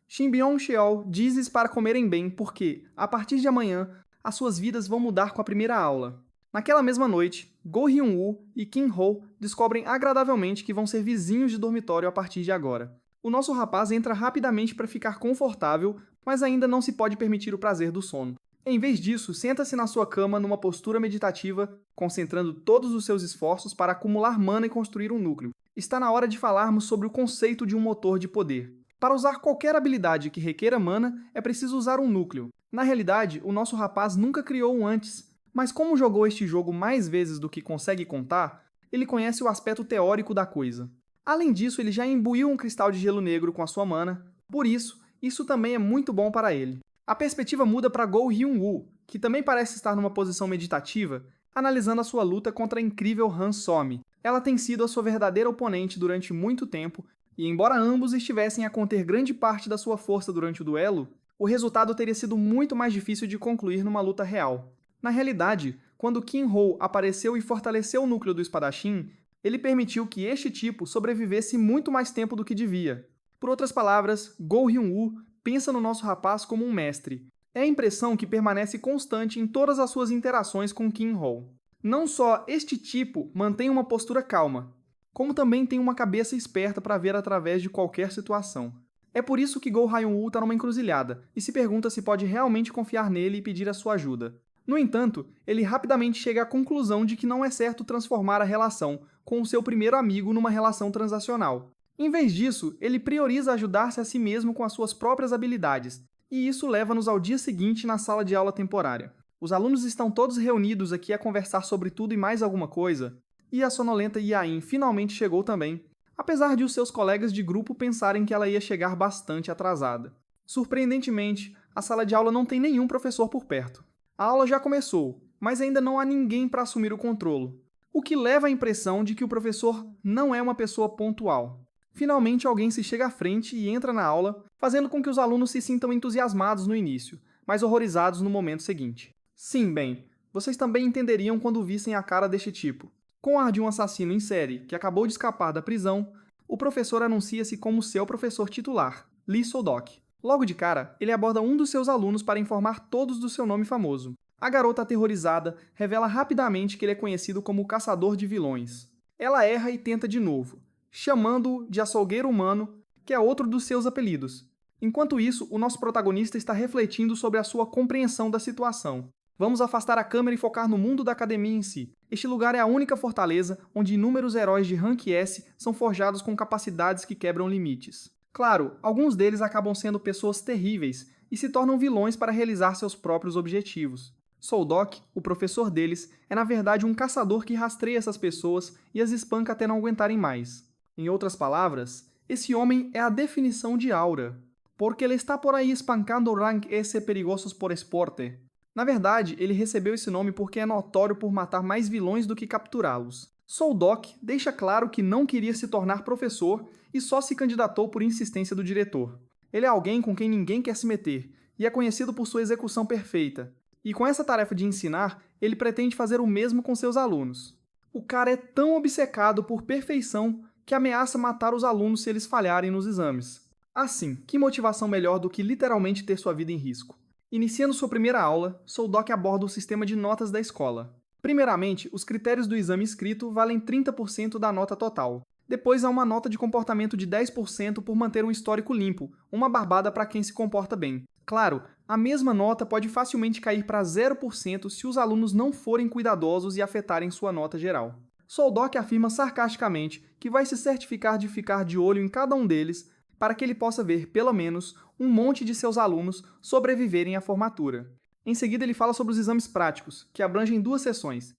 Shin Byung-chul diz para comerem bem porque, a partir de amanhã, as suas vidas vão mudar com a primeira aula. Naquela mesma noite, Go Hyun-woo e Kim Ho descobrem agradavelmente que vão ser vizinhos de dormitório a partir de agora. O nosso rapaz entra rapidamente para ficar confortável, mas ainda não se pode permitir o prazer do sono. Em vez disso, senta-se na sua cama numa postura meditativa, concentrando todos os seus esforços para acumular mana e construir um núcleo. Está na hora de falarmos sobre o conceito de um motor de poder. Para usar qualquer habilidade que requeira mana, é preciso usar um núcleo. Na realidade, o nosso rapaz nunca criou um antes, mas como jogou este jogo mais vezes do que consegue contar, ele conhece o aspecto teórico da coisa. Além disso, ele já imbuiu um cristal de gelo negro com a sua mana, por isso também é muito bom para ele. A perspectiva muda para Go Hyun-woo, que também parece estar numa posição meditativa, analisando a sua luta contra a incrível Han Somi. Ela tem sido a sua verdadeira oponente durante muito tempo, e embora ambos estivessem a conter grande parte da sua força durante o duelo, o resultado teria sido muito mais difícil de concluir numa luta real. Na realidade, quando Kim Ho apareceu e fortaleceu o núcleo do espadachim, ele permitiu que este tipo sobrevivesse muito mais tempo do que devia. Por outras palavras, Go Hyun-woo pensa no nosso rapaz como um mestre. É a impressão que permanece constante em todas as suas interações com Kim-Ho. Não só este tipo mantém uma postura calma, como também tem uma cabeça esperta para ver através de qualquer situação. É por isso que Go Hyun-woo está numa encruzilhada e se pergunta se pode realmente confiar nele e pedir a sua ajuda. No entanto, ele rapidamente chega à conclusão de que não é certo transformar a relação com o seu primeiro amigo numa relação transacional. Em vez disso, ele prioriza ajudar-se a si mesmo com as suas próprias habilidades, e isso leva-nos ao dia seguinte na sala de aula temporária. Os alunos estão todos reunidos aqui a conversar sobre tudo e mais alguma coisa, e a sonolenta Yain finalmente chegou também, apesar de os seus colegas de grupo pensarem que ela ia chegar bastante atrasada. Surpreendentemente, a sala de aula não tem nenhum professor por perto. A aula já começou, mas ainda não há ninguém para assumir o controle, o que leva à impressão de que o professor não é uma pessoa pontual. Finalmente, alguém se chega à frente e entra na aula, fazendo com que os alunos se sintam entusiasmados no início, mas horrorizados no momento seguinte. Sim, bem, vocês também entenderiam quando vissem a cara deste tipo. Com o ar de um assassino em série que acabou de escapar da prisão, o professor anuncia-se como seu professor titular, Lee So-dok. Logo de cara, ele aborda um dos seus alunos para informar todos do seu nome famoso. A garota aterrorizada revela rapidamente que ele é conhecido como o caçador de vilões. Ela erra e tenta de novo, chamando-o de açougueiro humano, que é outro dos seus apelidos. Enquanto isso, o nosso protagonista está refletindo sobre a sua compreensão da situação. Vamos afastar a câmera e focar no mundo da academia em si. Este lugar é a única fortaleza onde inúmeros heróis de Rank S são forjados com capacidades que quebram limites. Claro, alguns deles acabam sendo pessoas terríveis e se tornam vilões para realizar seus próprios objetivos. So-dok, o professor deles, é na verdade um caçador que rastreia essas pessoas e as espanca até não aguentarem mais. Em outras palavras, esse homem é a definição de aura, porque ele está por aí espancando Rank S perigosos por esporte. Na verdade, ele recebeu esse nome porque é notório por matar mais vilões do que capturá-los. So-dok deixa claro que não queria se tornar professor e só se candidatou por insistência do diretor. Ele é alguém com quem ninguém quer se meter, e é conhecido por sua execução perfeita. E com essa tarefa de ensinar, ele pretende fazer o mesmo com seus alunos. O cara é tão obcecado por perfeição que ameaça matar os alunos se eles falharem nos exames. Assim, que motivação melhor do que literalmente ter sua vida em risco? Iniciando sua primeira aula, So-dok aborda o sistema de notas da escola. Primeiramente, os critérios do exame escrito valem 30% da nota total. Depois há uma nota de comportamento de 10% por manter um histórico limpo, uma barbada para quem se comporta bem. Claro, a mesma nota pode facilmente cair para 0% se os alunos não forem cuidadosos e afetarem sua nota geral. So-dok afirma sarcasticamente que vai se certificar de ficar de olho em cada um deles para que ele possa ver, pelo menos, um monte de seus alunos sobreviverem à formatura. Em seguida, ele fala sobre os exames práticos, que abrangem 2 sessões,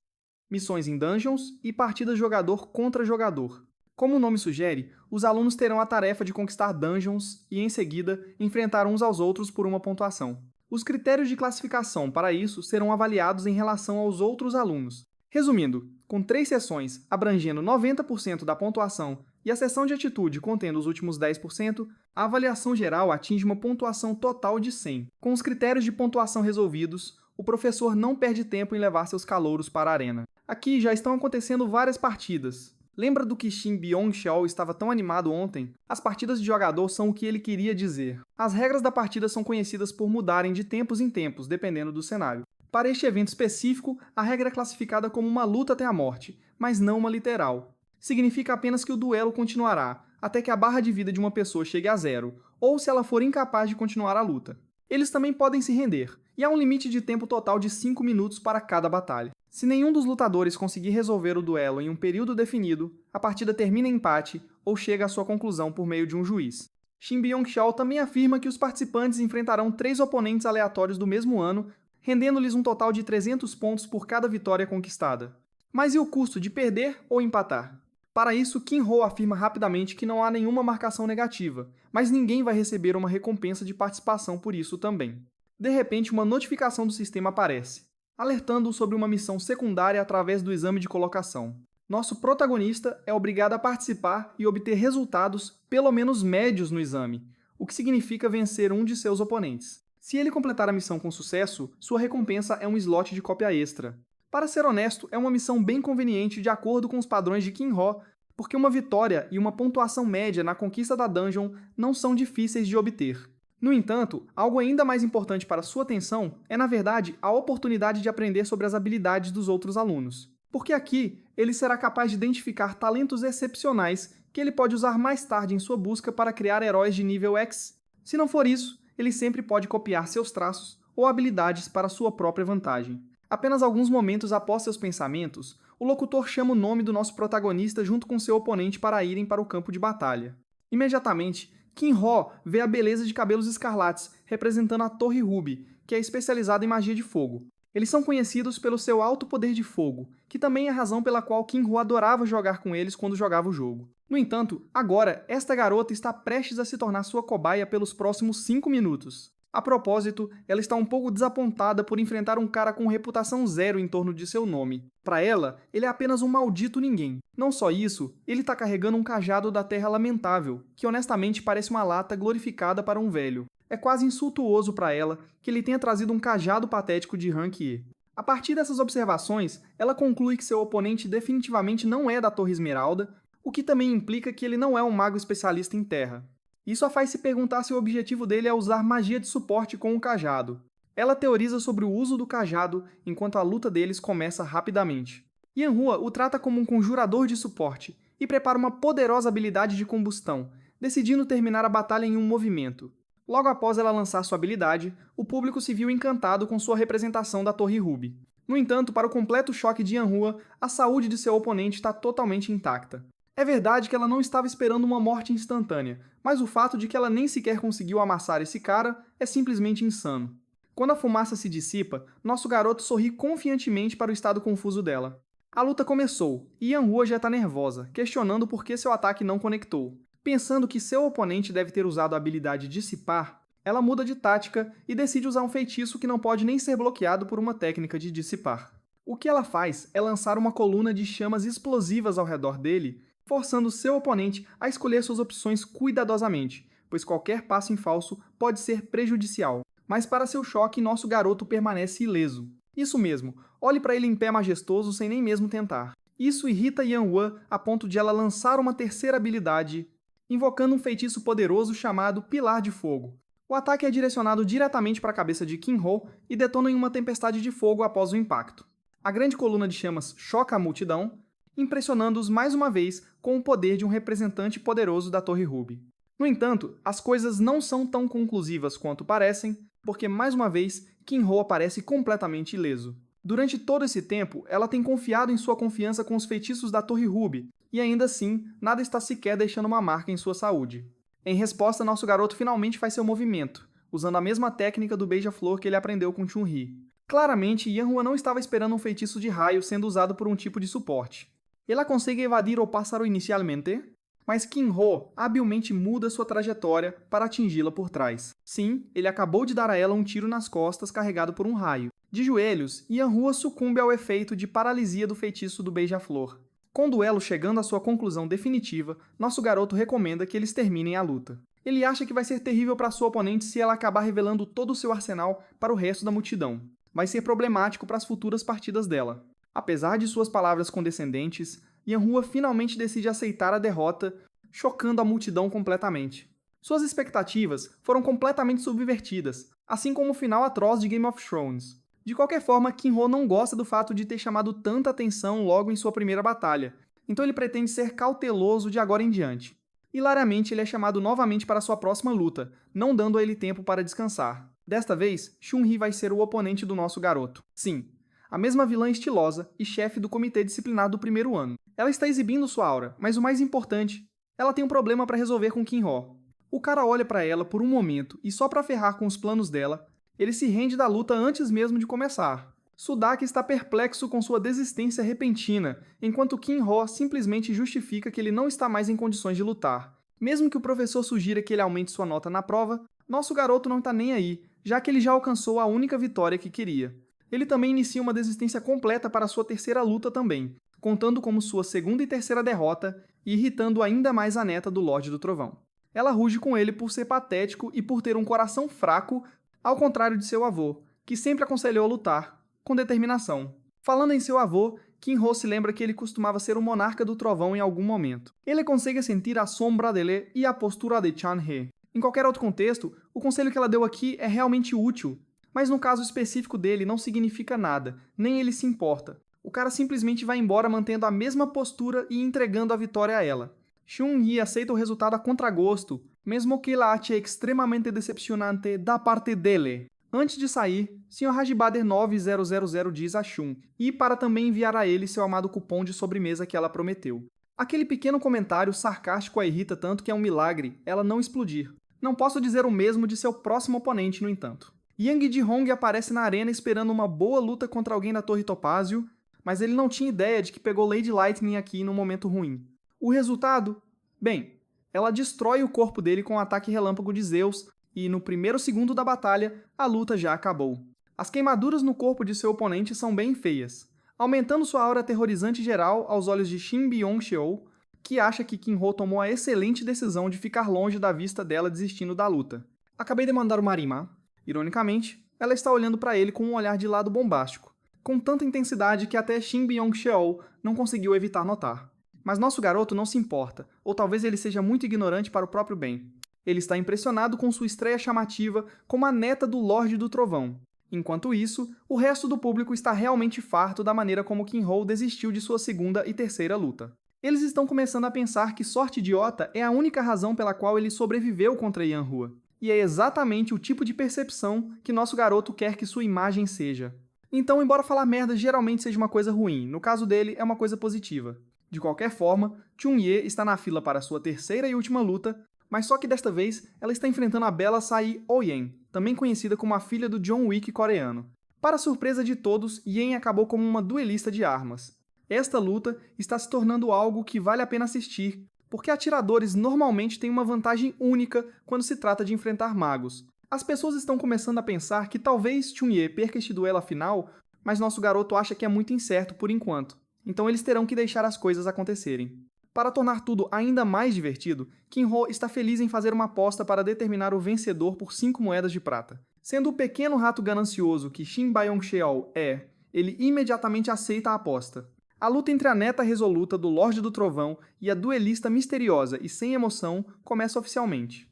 missões em dungeons e partidas jogador contra jogador. Como o nome sugere, os alunos terão a tarefa de conquistar dungeons e, em seguida, enfrentar uns aos outros por uma pontuação. Os critérios de classificação para isso serão avaliados em relação aos outros alunos. Resumindo, com 3 sessões abrangendo 90% da pontuação e a sessão de atitude contendo os últimos 10%, a avaliação geral atinge uma pontuação total de 100. Com os critérios de pontuação resolvidos, o professor não perde tempo em levar seus calouros para a arena. Aqui já estão acontecendo várias partidas. Lembra do que Shin Byung-cheol estava tão animado ontem? As partidas de jogador são o que ele queria dizer. As regras da partida são conhecidas por mudarem de tempos em tempos, dependendo do cenário. Para este evento específico, a regra é classificada como uma luta até a morte, mas não uma literal. Significa apenas que o duelo continuará, até que a barra de vida de uma pessoa chegue a 0, ou se ela for incapaz de continuar a luta. Eles também podem se render, e há um limite de tempo total de 5 minutos para cada batalha. Se nenhum dos lutadores conseguir resolver o duelo em um período definido, a partida termina em empate ou chega à sua conclusão por meio de um juiz. Shin Byung-cheol também afirma que os participantes enfrentarão 3 oponentes aleatórios do mesmo ano, rendendo-lhes um total de 300 pontos por cada vitória conquistada. Mas e o custo de perder ou empatar? Para isso, Kim-ho afirma rapidamente que não há nenhuma marcação negativa, mas ninguém vai receber uma recompensa de participação por isso também. De repente, uma notificação do sistema aparece, alertando-o sobre uma missão secundária através do exame de colocação. Nosso protagonista é obrigado a participar e obter resultados pelo menos médios no exame, o que significa vencer um de seus oponentes. Se ele completar a missão com sucesso, sua recompensa é um slot de cópia extra. Para ser honesto, é uma missão bem conveniente de acordo com os padrões de Kim-ho, porque uma vitória e uma pontuação média na conquista da dungeon não são difíceis de obter. No entanto, algo ainda mais importante para sua atenção é, na verdade, a oportunidade de aprender sobre as habilidades dos outros alunos. Porque aqui, ele será capaz de identificar talentos excepcionais que ele pode usar mais tarde em sua busca para criar heróis de nível X. Se não for isso, ele sempre pode copiar seus traços ou habilidades para sua própria vantagem. Apenas alguns momentos após seus pensamentos, o locutor chama o nome do nosso protagonista junto com seu oponente para irem para o campo de batalha. Imediatamente, Kinho vê a beleza de cabelos escarlates, representando a Torre Ruby, que é especializada em magia de fogo. Eles são conhecidos pelo seu alto poder de fogo, que também é a razão pela qual Kinho adorava jogar com eles quando jogava o jogo. No entanto, agora, esta garota está prestes a se tornar sua cobaia pelos próximos 5 minutos. A propósito, ela está um pouco desapontada por enfrentar um cara com reputação zero em torno de seu nome. Para ela, ele é apenas um maldito ninguém. Não só isso, ele está carregando um cajado da Terra Lamentável, que honestamente parece uma lata glorificada para um velho. É quase insultuoso para ela que ele tenha trazido um cajado patético de rank E. A partir dessas observações, ela conclui que seu oponente definitivamente não é da Torre Esmeralda, o que também implica que ele não é um mago especialista em terra. Isso a faz se perguntar se o objetivo dele é usar magia de suporte com o cajado. Ela teoriza sobre o uso do cajado enquanto a luta deles começa rapidamente. Yanhua o trata como um conjurador de suporte e prepara uma poderosa habilidade de combustão, decidindo terminar a batalha em um movimento. Logo após ela lançar sua habilidade, o público se viu encantado com sua representação da Torre Ruby. No entanto, para o completo choque de Yanhua, a saúde de seu oponente está totalmente intacta. É verdade que ela não estava esperando uma morte instantânea, mas o fato de que ela nem sequer conseguiu amassar esse cara é simplesmente insano. Quando a fumaça se dissipa, nosso garoto sorri confiantemente para o estado confuso dela. A luta começou, e Yanhua já está nervosa, questionando por que seu ataque não conectou. Pensando que seu oponente deve ter usado a habilidade Dissipar, ela muda de tática e decide usar um feitiço que não pode nem ser bloqueado por uma técnica de Dissipar. O que ela faz é lançar uma coluna de chamas explosivas ao redor dele, forçando seu oponente a escolher suas opções cuidadosamente, pois qualquer passo em falso pode ser prejudicial. Mas para seu choque, nosso garoto permanece ileso. Isso mesmo, olhe para ele em pé majestoso sem nem mesmo tentar. Isso irrita Yanhua a ponto de ela lançar uma terceira habilidade, invocando um feitiço poderoso chamado Pilar de Fogo. O ataque é direcionado diretamente para a cabeça de Kinho e detona em uma tempestade de fogo após o impacto. A grande coluna de chamas choca a multidão, impressionando-os mais uma vez com o poder de um representante poderoso da Torre Ruby. No entanto, as coisas não são tão conclusivas quanto parecem, porque mais uma vez Kinho aparece completamente ileso. Durante todo esse tempo, ela tem confiado em sua confiança com os feitiços da Torre Ruby, e ainda assim, nada está sequer deixando uma marca em sua saúde. Em resposta, nosso garoto finalmente faz seu movimento, usando a mesma técnica do beija-flor que ele aprendeu com Chun-Li. Claramente, Yanhua não estava esperando um feitiço de raio sendo usado por um tipo de suporte. Ela consegue evadir o pássaro inicialmente, mas Kinho habilmente muda sua trajetória para atingi-la por trás. Sim, ele acabou de dar a ela um tiro nas costas carregado por um raio. De joelhos, Yanhua sucumbe ao efeito de paralisia do feitiço do beija-flor. Com o duelo chegando à sua conclusão definitiva, nosso garoto recomenda que eles terminem a luta. Ele acha que vai ser terrível para sua oponente se ela acabar revelando todo o seu arsenal para o resto da multidão. Vai ser problemático para as futuras partidas dela. Apesar de suas palavras condescendentes, Yanhua finalmente decide aceitar a derrota, chocando a multidão completamente. Suas expectativas foram completamente subvertidas, assim como o final atroz de Game of Thrones. De qualquer forma, Kinho não gosta do fato de ter chamado tanta atenção logo em sua primeira batalha, então ele pretende ser cauteloso de agora em diante. Hilariamente, ele é chamado novamente para sua próxima luta, não dando a ele tempo para descansar. Desta vez, Chun-Li vai ser o oponente do nosso garoto. Sim, a mesma vilã estilosa e chefe do comitê disciplinar do primeiro ano. Ela está exibindo sua aura, mas o mais importante, ela tem um problema para resolver com Kinho. O cara olha para ela por um momento e só para ferrar com os planos dela, ele se rende da luta antes mesmo de começar. Sudaki está perplexo com sua desistência repentina, enquanto Kinho simplesmente justifica que ele não está mais em condições de lutar. Mesmo que o professor sugira que ele aumente sua nota na prova, nosso garoto não está nem aí, já que ele já alcançou a única vitória que queria. Ele também inicia uma desistência completa para sua terceira luta também, contando como sua segunda e terceira derrota e irritando ainda mais a neta do Lorde do Trovão. Ela ruge com ele por ser patético e por ter um coração fraco, ao contrário de seu avô, que sempre aconselhou a lutar, com determinação. Falando em seu avô, Kinho se lembra que ele costumava ser o monarca do trovão em algum momento. Ele consegue sentir a sombra dele e a postura de Chan-He. Em qualquer outro contexto, O conselho que ela deu aqui é realmente útil, mas no caso específico dele não significa nada, nem ele se importa. O cara simplesmente vai embora mantendo a mesma postura e entregando a vitória a ela. Chun-Yi aceita o resultado a contragosto, mesmo que la ache extremamente decepcionante da parte dele. Antes de sair, Sr. Hajibader 9000 diz a Shun, e para também enviar a ele seu amado cupom de sobremesa que ela prometeu. Aquele pequeno comentário sarcástico a irrita tanto que é um milagre ela não explodir. Não posso dizer o mesmo de seu próximo oponente, no entanto. Yang Ji-hong aparece na arena esperando uma boa luta contra alguém da Torre Topázio, mas ele não tinha ideia de que pegou Lady Lightning aqui num momento ruim. O resultado? Bem, ela destrói o corpo dele com um ataque relâmpago de Zeus, e no primeiro segundo da batalha, a luta já acabou. As queimaduras no corpo de seu oponente são bem feias, aumentando sua aura aterrorizante geral aos olhos de Shin Byung-cheol, que acha que Kim-Ho tomou a excelente decisão de ficar longe da vista dela desistindo da luta. Acabei de mandar uma rima. Ironicamente, ela está olhando para ele com um olhar de lado bombástico, com tanta intensidade que até Shin Byung-cheol não conseguiu evitar notar. Mas nosso garoto não se importa, ou talvez ele seja muito ignorante para o próprio bem. Ele está impressionado com sua estreia chamativa como a neta do Lorde do Trovão. Enquanto isso, o resto do público está realmente farto da maneira como Kim-Ho desistiu de sua segunda e terceira luta. Eles estão começando a pensar que sorte idiota é a única razão pela qual ele sobreviveu contra Yan Hua. E é exatamente o tipo de percepção que nosso garoto quer que sua imagem seja. Então, embora falar merda geralmente seja uma coisa ruim, no caso dele é uma coisa positiva. De qualquer forma, Chun-Yi está na fila para sua terceira e última luta, mas só que desta vez ela está enfrentando a bela Sai Oh-Yen, também conhecida como a filha do John Wick coreano. Para surpresa de todos, Yen acabou como uma duelista de armas. Esta luta está se tornando algo que vale a pena assistir, porque atiradores normalmente têm uma vantagem única quando se trata de enfrentar magos. As pessoas estão começando a pensar que talvez Chun-Yi perca este duelo afinal, mas nosso garoto acha que é muito incerto por enquanto. Então eles terão que deixar as coisas acontecerem. Para tornar tudo ainda mais divertido, Kim-Ho está feliz em fazer uma aposta para determinar o vencedor por 5 moedas de prata. Sendo o pequeno rato ganancioso que Shin Byung-cheol é, ele imediatamente aceita a aposta. A luta entre a neta resoluta do Lorde do Trovão e a duelista misteriosa e sem emoção começa oficialmente.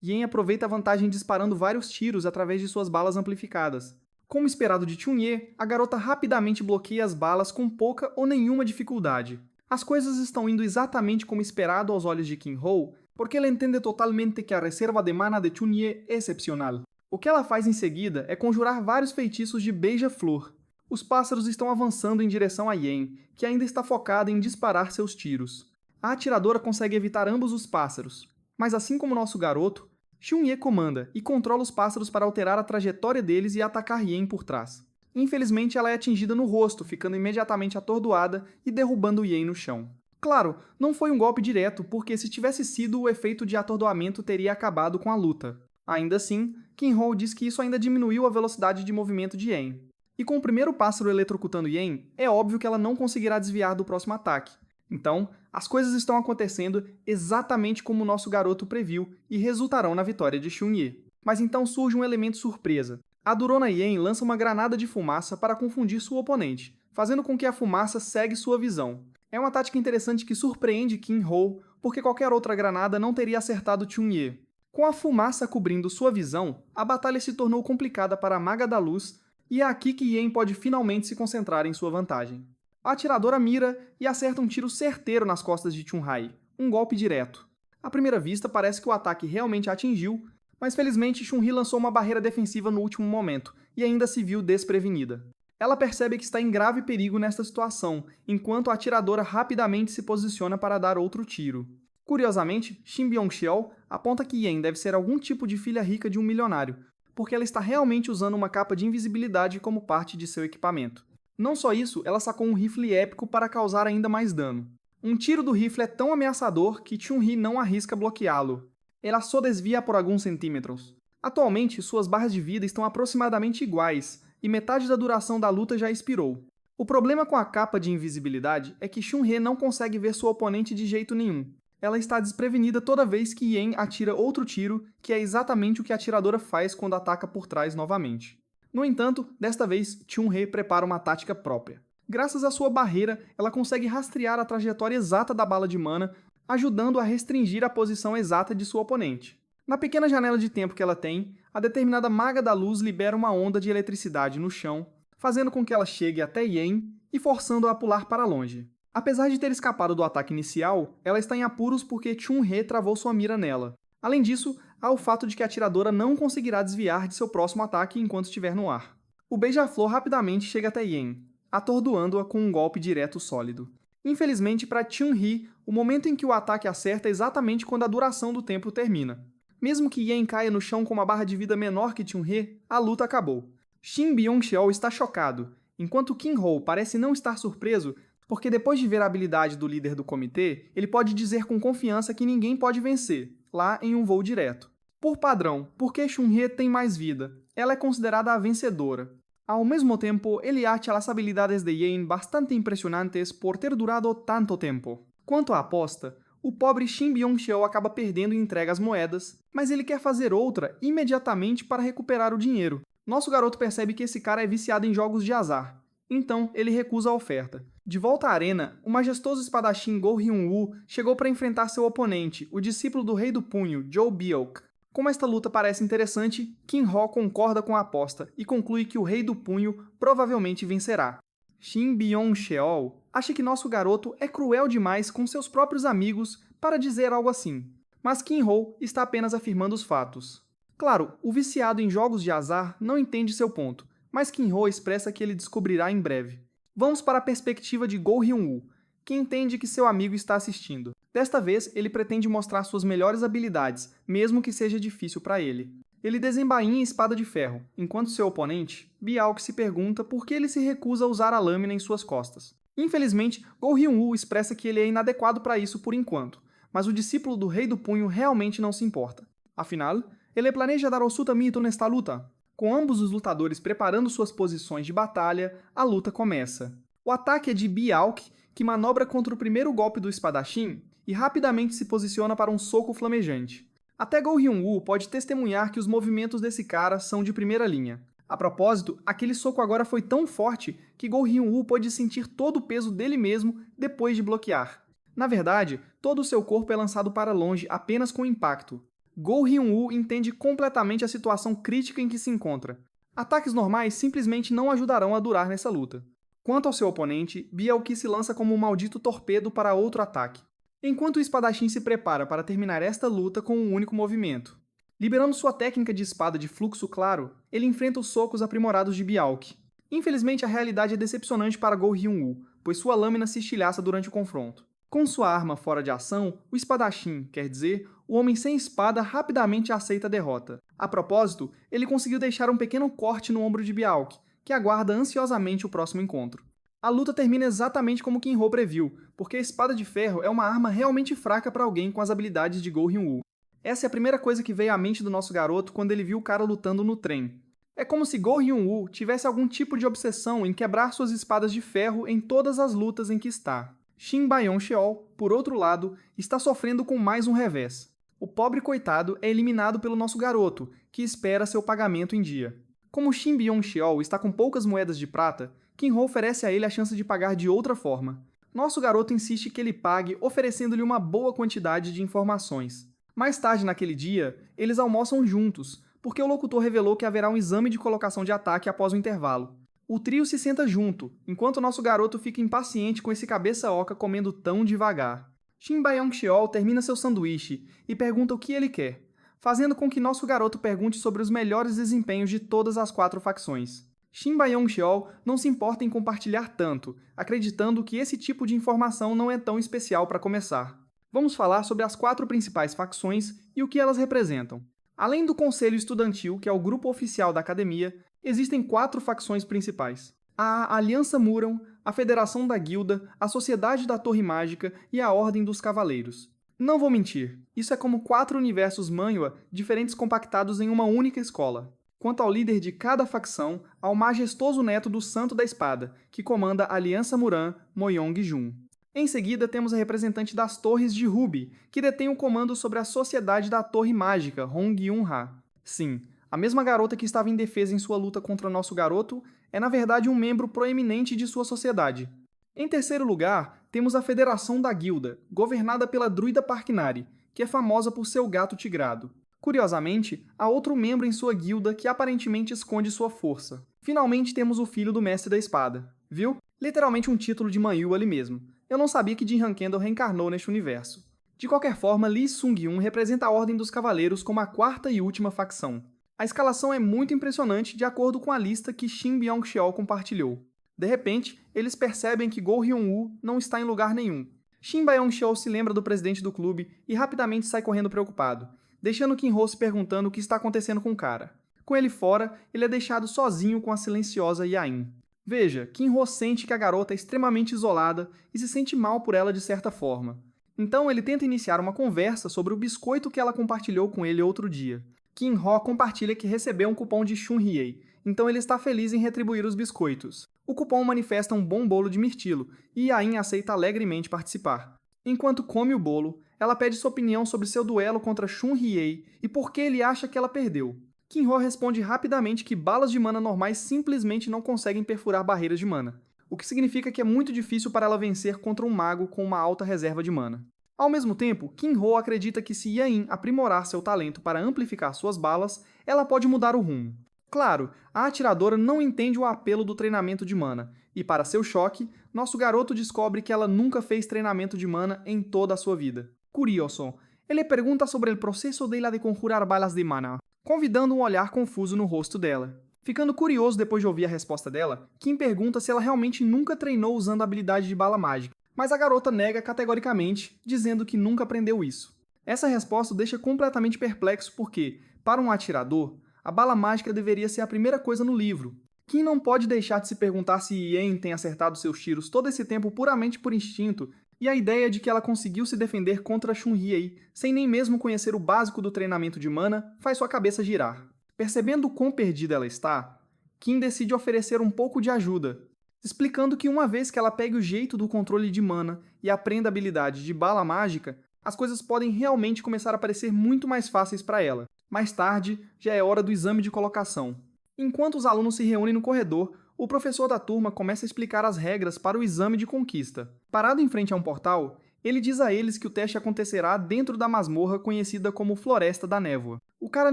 Yen aproveita a vantagem disparando vários tiros através de suas balas amplificadas. Como esperado de Chun-Yi, a garota rapidamente bloqueia as balas com pouca ou nenhuma dificuldade. As coisas estão indo exatamente como esperado aos olhos de Kim-Ho, porque ela entende totalmente que a reserva de mana de Chun-Yi é excepcional. O que ela faz em seguida é conjurar vários feitiços de beija-flor. Os pássaros estão avançando em direção a Yen, que ainda está focada em disparar seus tiros. A atiradora consegue evitar ambos os pássaros, mas assim como nosso garoto, Chun-Yi comanda e controla os pássaros para alterar a trajetória deles e atacar Yen por trás. Infelizmente, ela é atingida no rosto, ficando imediatamente atordoada e derrubando Yen no chão. Claro, não foi um golpe direto, porque se tivesse sido, o efeito de atordoamento teria acabado com a luta. Ainda assim, Kim-Ho diz que isso ainda diminuiu a velocidade de movimento de Yen. E com o primeiro pássaro eletrocutando Yen, é óbvio que ela não conseguirá desviar do próximo ataque. Então, as coisas estão acontecendo exatamente como o nosso garoto previu e resultarão na vitória de Chun-Yi. Mas então surge um elemento surpresa. A durona Yen lança uma granada de fumaça para confundir sua oponente, fazendo com que a fumaça segue sua visão. É uma tática interessante que surpreende Kim-Ho, porque qualquer outra granada não teria acertado Chun-Yi. Com a fumaça cobrindo sua visão, a batalha se tornou complicada para a Maga da Luz, e é aqui que Yen pode finalmente se concentrar em sua vantagem. A atiradora mira e acerta um tiro certeiro nas costas de Chun-Hai, um golpe direto. À primeira vista, parece que o ataque realmente a atingiu, mas felizmente Chun-Li lançou uma barreira defensiva no último momento, e ainda se viu desprevenida. Ela percebe que está em grave perigo nesta situação, enquanto a atiradora rapidamente se posiciona para dar outro tiro. Curiosamente, Shin Byung-cheol aponta que Yen deve ser algum tipo de filha rica de um milionário, porque ela está realmente usando uma capa de invisibilidade como parte de seu equipamento. Não só isso, ela sacou um rifle épico para causar ainda mais dano. Um tiro do rifle é tão ameaçador que Chun-Li não arrisca bloqueá-lo. Ela só desvia por alguns centímetros. Atualmente, suas barras de vida estão aproximadamente iguais, e metade da duração da luta já expirou. O problema com a capa de invisibilidade é que Chun-Li não consegue ver sua oponente de jeito nenhum. Ela está desprevenida toda vez que Yen atira outro tiro, que é exatamente o que a atiradora faz quando ataca por trás novamente. No entanto, desta vez, Chun-Li prepara uma tática própria. Graças à sua barreira, ela consegue rastrear a trajetória exata da bala de mana, ajudando a restringir a posição exata de sua oponente. Na pequena janela de tempo que ela tem, a determinada Maga da Luz libera uma onda de eletricidade no chão, fazendo com que ela chegue até Yen e forçando-a a pular para longe. Apesar de ter escapado do ataque inicial, ela está em apuros porque Chun-He travou sua mira nela. Além disso, há o fato de que a atiradora não conseguirá desviar de seu próximo ataque enquanto estiver no ar. O beija-flor rapidamente chega até Yen, atordoando-a com um golpe direto sólido. Infelizmente para Chun-Hee, o momento em que o ataque acerta é exatamente quando a duração do tempo termina. Mesmo que Yen caia no chão com uma barra de vida menor que Chun-Hee, a luta acabou. Shin Byung-cheol está chocado, enquanto Kin-ho parece não estar surpreso, porque depois de ver a habilidade do líder do comitê, ele pode dizer com confiança que ninguém pode vencer, lá em um voo direto. Por padrão, porque Chun-Hee tem mais vida, ela é considerada a vencedora. Ao mesmo tempo, ele acha as habilidades de Yen bastante impressionantes por ter durado tanto tempo. Quanto à aposta, o pobre Shin Byung-cheol acaba perdendo e entrega as moedas, mas ele quer fazer outra imediatamente para recuperar o dinheiro. Nosso garoto percebe que esse cara é viciado em jogos de azar, então ele recusa a oferta. De volta à arena, o majestoso espadachim Go Hyun-woo chegou para enfrentar seu oponente, o discípulo do Rei do Punho, Joe Byok. Como esta luta parece interessante, Kin-ho concorda com a aposta e conclui que o Rei do Punho provavelmente vencerá. Shin Byung-cheol acha que nosso garoto é cruel demais com seus próprios amigos para dizer algo assim, mas Kin-ho está apenas afirmando os fatos. Claro, o viciado em jogos de azar não entende seu ponto, mas Kin-ho expressa que ele descobrirá em breve. Vamos para a perspectiva de Go Hyun-woo, que entende que seu amigo está assistindo. Desta vez, ele pretende mostrar suas melhores habilidades, mesmo que seja difícil para ele. Ele desembainha a espada de ferro, enquanto seu oponente, Byok, se pergunta por que ele se recusa a usar a lâmina em suas costas. Infelizmente, Go Hyun-woo expressa que ele é inadequado para isso por enquanto, mas o discípulo do Rei do Punho realmente não se importa. Afinal, ele planeja dar o Sutamito nesta luta. Com ambos os lutadores preparando suas posições de batalha, a luta começa. O ataque é de Byok, que manobra contra o primeiro golpe do espadachim e rapidamente se posiciona para um soco flamejante. Até Go Hyun-woo pode testemunhar que os movimentos desse cara são de primeira linha. A propósito, aquele soco agora foi tão forte que Go Hyun-woo pôde sentir todo o peso dele mesmo depois de bloquear. Na verdade, todo o seu corpo é lançado para longe apenas com impacto. Go Hyun-woo entende completamente a situação crítica em que se encontra. Ataques normais simplesmente não ajudarão a durar nessa luta. Quanto ao seu oponente, Byok se lança como um maldito torpedo para outro ataque. Enquanto o espadachim se prepara para terminar esta luta com um único movimento. Liberando sua técnica de espada de fluxo claro, ele enfrenta os socos aprimorados de Byok. Infelizmente, a realidade é decepcionante para Go Hyun-woo, pois sua lâmina se estilhaça durante o confronto. Com sua arma fora de ação, o espadachim, quer dizer, o homem sem espada rapidamente aceita a derrota. A propósito, ele conseguiu deixar um pequeno corte no ombro de Byok, que aguarda ansiosamente o próximo encontro. A luta termina exatamente como Kin-ho previu, porque a espada de ferro é uma arma realmente fraca para alguém com as habilidades de Go Hyun-woo. Essa é a primeira coisa que veio à mente do nosso garoto quando ele viu o cara lutando no trem. É como se Go Hyun-woo tivesse algum tipo de obsessão em quebrar suas espadas de ferro em todas as lutas em que está. Shin Byung-cheol, por outro lado, está sofrendo com mais um revés. O pobre coitado é eliminado pelo nosso garoto, que espera seu pagamento em dia. Como Shin Byung-cheol está com poucas moedas de prata, Kin-ho oferece a ele a chance de pagar de outra forma. Nosso garoto insiste que ele pague, oferecendo-lhe uma boa quantidade de informações. Mais tarde naquele dia, eles almoçam juntos, porque o locutor revelou que haverá um exame de colocação de ataque após o intervalo. O trio se senta junto, enquanto nosso garoto fica impaciente com esse cabeça-oca comendo tão devagar. Shin Byung-cheol termina seu sanduíche e pergunta o que ele quer, fazendo com que nosso garoto pergunte sobre os melhores desempenhos de todas as 4 facções. Shin Byung-cheol não se importa em compartilhar tanto, acreditando que esse tipo de informação não é tão especial para começar. Vamos falar sobre as 4 principais facções e o que elas representam. Além do Conselho Estudantil, que é o grupo oficial da academia, existem 4 facções principais. A Aliança Muron, a Federação da Guilda, a Sociedade da Torre Mágica e a Ordem dos Cavaleiros. Não vou mentir, isso é como 4 universos manhwa diferentes compactados em uma única escola. Quanto ao líder de cada facção, há o majestoso neto do Santo da Espada, que comanda a Aliança Muran, Moyong-jun. Em seguida, temos a representante das Torres de Ruby, que detém o comando sobre a Sociedade da Torre Mágica, Hong Yun-ha. Sim, a mesma garota que estava indefesa em sua luta contra nosso garoto é, na verdade, um membro proeminente de sua sociedade. Em terceiro lugar, temos a Federação da Guilda, governada pela druida Parknari, que é famosa por seu gato tigrado. Curiosamente, há outro membro em sua guilda que aparentemente esconde sua força. Finalmente temos o filho do Mestre da Espada. Viu? Literalmente um título de Manyu ali mesmo. Eu não sabia que Jin Han Kendall reencarnou neste universo. De qualquer forma, Lee Sung-yun representa a Ordem dos Cavaleiros como a quarta e última facção. A escalação é muito impressionante de acordo com a lista que Shin Byung-cheol compartilhou. De repente, eles percebem que Go Hyun-woo não está em lugar nenhum. Shin Byung-cheol se lembra do presidente do clube e rapidamente sai correndo preocupado, deixando Kim-ho se perguntando o que está acontecendo com o cara. Com ele fora, ele é deixado sozinho com a silenciosa Yain. Veja, Kim-ho sente que a garota é extremamente isolada e se sente mal por ela de certa forma. Então ele tenta iniciar uma conversa sobre o biscoito que ela compartilhou com ele outro dia. Kim-ho compartilha que recebeu um cupom de Chunhyei, então ele está feliz em retribuir os biscoitos. O cupom manifesta um bom bolo de mirtilo, e Yain aceita alegremente participar. Enquanto come o bolo, ela pede sua opinião sobre seu duelo contra Chunhyei e por que ele acha que ela perdeu. Kim-ho responde rapidamente que balas de mana normais simplesmente não conseguem perfurar barreiras de mana, o que significa que é muito difícil para ela vencer contra um mago com uma alta reserva de mana. Ao mesmo tempo, Kim-ho acredita que se Yain aprimorar seu talento para amplificar suas balas, ela pode mudar o rumo. Claro, a atiradora não entende o apelo do treinamento de mana, e para seu choque, nosso garoto descobre que ela nunca fez treinamento de mana em toda a sua vida. Curioso, ele pergunta sobre o processo dela de conjurar balas de mana, convidando um olhar confuso no rosto dela. Ficando curioso depois de ouvir a resposta dela, Kim pergunta se ela realmente nunca treinou usando a habilidade de bala mágica, mas a garota nega categoricamente, dizendo que nunca aprendeu isso. Essa resposta o deixa completamente perplexo porque, para um atirador, a bala mágica deveria ser a primeira coisa no livro. Kim não pode deixar de se perguntar se Yen tem acertado seus tiros todo esse tempo puramente por instinto, e a ideia de que ela conseguiu se defender contra Chunhyei, sem nem mesmo conhecer o básico do treinamento de mana, faz sua cabeça girar. Percebendo o quão perdida ela está, Kim decide oferecer um pouco de ajuda, explicando que uma vez que ela pegue o jeito do controle de mana e aprenda a habilidade de bala mágica, as coisas podem realmente começar a parecer muito mais fáceis para ela. Mais tarde, já é hora do exame de colocação. Enquanto os alunos se reúnem no corredor, o professor da turma começa a explicar as regras para o exame de conquista. Parado em frente a um portal, ele diz a eles que o teste acontecerá dentro da masmorra conhecida como Floresta da Névoa. O cara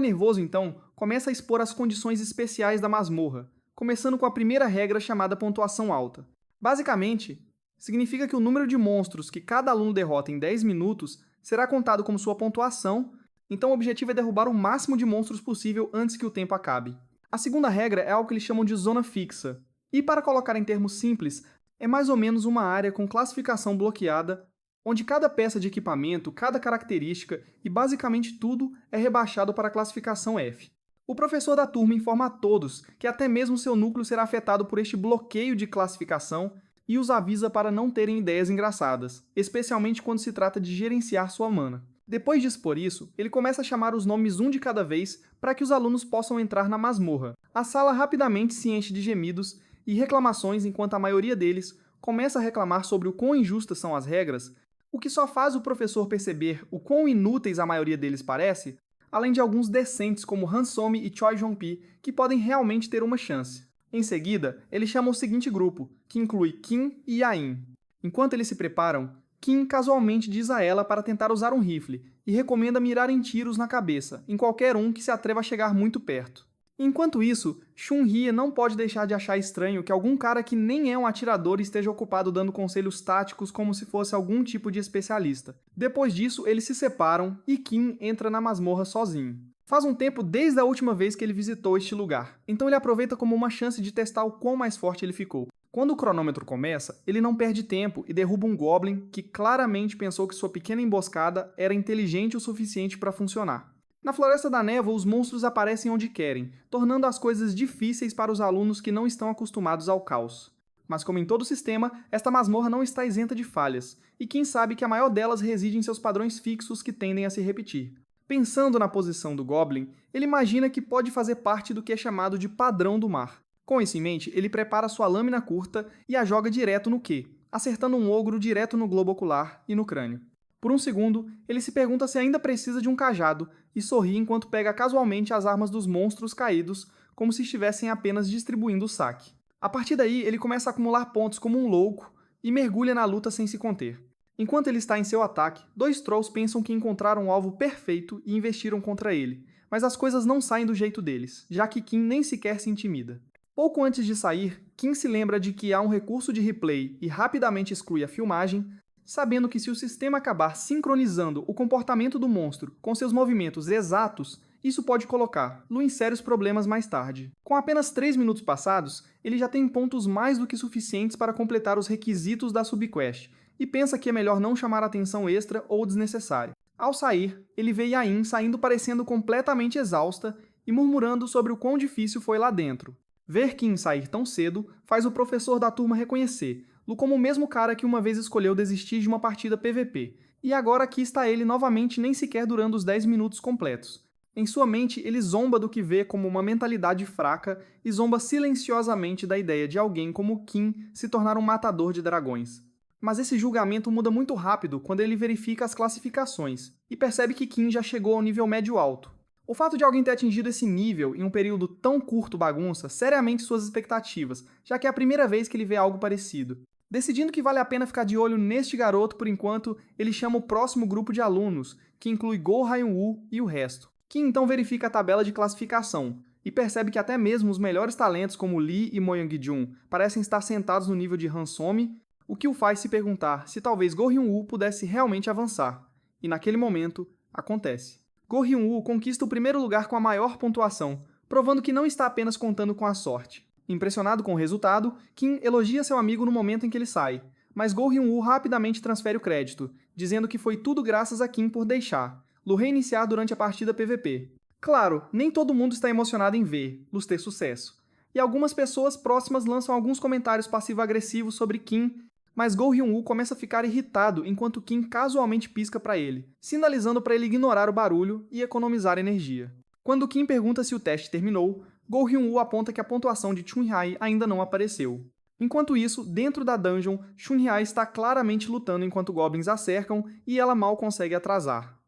nervoso, então, começa a expor as condições especiais da masmorra, começando com a primeira regra chamada pontuação alta. Basicamente, significa que o número de monstros que cada aluno derrota em 10 minutos será contado como sua pontuação, então o objetivo é derrubar o máximo de monstros possível antes que o tempo acabe. A segunda regra é algo que eles chamam de zona fixa, e para colocar em termos simples, é mais ou menos uma área com classificação bloqueada, onde cada peça de equipamento, cada característica e basicamente tudo é rebaixado para a classificação F. O professor da turma informa a todos que até mesmo seu núcleo será afetado por este bloqueio de classificação e os avisa para não terem ideias engraçadas, especialmente quando se trata de gerenciar sua mana. Depois de expor isso, ele começa a chamar os nomes um de cada vez para que os alunos possam entrar na masmorra. A sala rapidamente se enche de gemidos e reclamações enquanto a maioria deles começa a reclamar sobre o quão injustas são as regras, o que só faz o professor perceber o quão inúteis a maioria deles parece, além de alguns decentes como Hansomi e Choi Jong-pi, que podem realmente ter uma chance. Em seguida, ele chama o seguinte grupo, que inclui Kim e Yain. Enquanto eles se preparam, Kim casualmente diz a ela para tentar usar um rifle e recomenda mirar em tiros na cabeça, em qualquer um que se atreva a chegar muito perto. Enquanto isso, Chun-hye não pode deixar de achar estranho que algum cara que nem é um atirador esteja ocupado dando conselhos táticos como se fosse algum tipo de especialista. Depois disso, eles se separam e Kim entra na masmorra sozinho. Faz um tempo desde a última vez que ele visitou este lugar, então ele aproveita como uma chance de testar o quão mais forte ele ficou. Quando o cronômetro começa, ele não perde tempo e derruba um Goblin que claramente pensou que sua pequena emboscada era inteligente o suficiente para funcionar. Na Floresta da Névoa, os monstros aparecem onde querem, tornando as coisas difíceis para os alunos que não estão acostumados ao caos. Mas como em todo sistema, esta masmorra não está isenta de falhas, e quem sabe que a maior delas reside em seus padrões fixos que tendem a se repetir. Pensando na posição do Goblin, ele imagina que pode fazer parte do que é chamado de padrão do mar. Com isso em mente, ele prepara sua lâmina curta e a joga direto no Q, acertando um ogro direto no globo ocular e no crânio. Por um segundo, ele se pergunta se ainda precisa de um cajado e sorri enquanto pega casualmente as armas dos monstros caídos, como se estivessem apenas distribuindo o saque. A partir daí, ele começa a acumular pontos como um louco e mergulha na luta sem se conter. Enquanto ele está em seu ataque, dois Trolls pensam que encontraram o alvo perfeito e investiram contra ele, mas as coisas não saem do jeito deles, já que Kim nem sequer se intimida. Pouco antes de sair, Kim se lembra de que há um recurso de replay e rapidamente exclui a filmagem, sabendo que se o sistema acabar sincronizando o comportamento do monstro com seus movimentos exatos, isso pode colocar Lu em sérios problemas mais tarde. Com apenas 3 minutos passados, ele já tem pontos mais do que suficientes para completar os requisitos da subquest, e pensa que é melhor não chamar atenção extra ou desnecessária. Ao sair, ele vê Yain saindo parecendo completamente exausta e murmurando sobre o quão difícil foi lá dentro. Ver Kim sair tão cedo faz o professor da turma reconhecer Lu como o mesmo cara que uma vez escolheu desistir de uma partida PVP, e agora aqui está ele novamente nem sequer durando os 10 minutos completos. Em sua mente, ele zomba do que vê como uma mentalidade fraca e zomba silenciosamente da ideia de alguém como Kim se tornar um matador de dragões. Mas esse julgamento muda muito rápido quando ele verifica as classificações e percebe que Kim já chegou ao nível médio-alto. O fato de alguém ter atingido esse nível em um período tão curto bagunça seriamente suas expectativas, já que é a primeira vez que ele vê algo parecido. Decidindo que vale a pena ficar de olho neste garoto por enquanto, ele chama o próximo grupo de alunos, que inclui Go Hyun-woo e o resto. Kim então verifica a tabela de classificação e percebe que até mesmo os melhores talentos como Lee e Mo Young-jun parecem estar sentados no nível de Han-somi, o que o faz se perguntar se talvez Go Hyun-woo pudesse realmente avançar. E naquele momento, acontece. Go Hyun-woo conquista o primeiro lugar com a maior pontuação, provando que não está apenas contando com a sorte. Impressionado com o resultado, Kim elogia seu amigo no momento em que ele sai, mas Go Hyun-woo rapidamente transfere o crédito, dizendo que foi tudo graças a Kim por deixar Lu reiniciar durante a partida PVP. Claro, nem todo mundo está emocionado em ver Lu ter sucesso, e algumas pessoas próximas lançam alguns comentários passivo-agressivos sobre Kim, mas Go Hyun-woo começa a ficar irritado enquanto Kim casualmente pisca para ele, sinalizando para ele ignorar o barulho e economizar energia. Quando Kim pergunta se o teste terminou, Go Hyun-woo aponta que a pontuação de Chun-Hai ainda não apareceu. Enquanto isso, dentro da dungeon, Chun-Hai está claramente lutando enquanto goblins a cercam e ela mal consegue atrasar.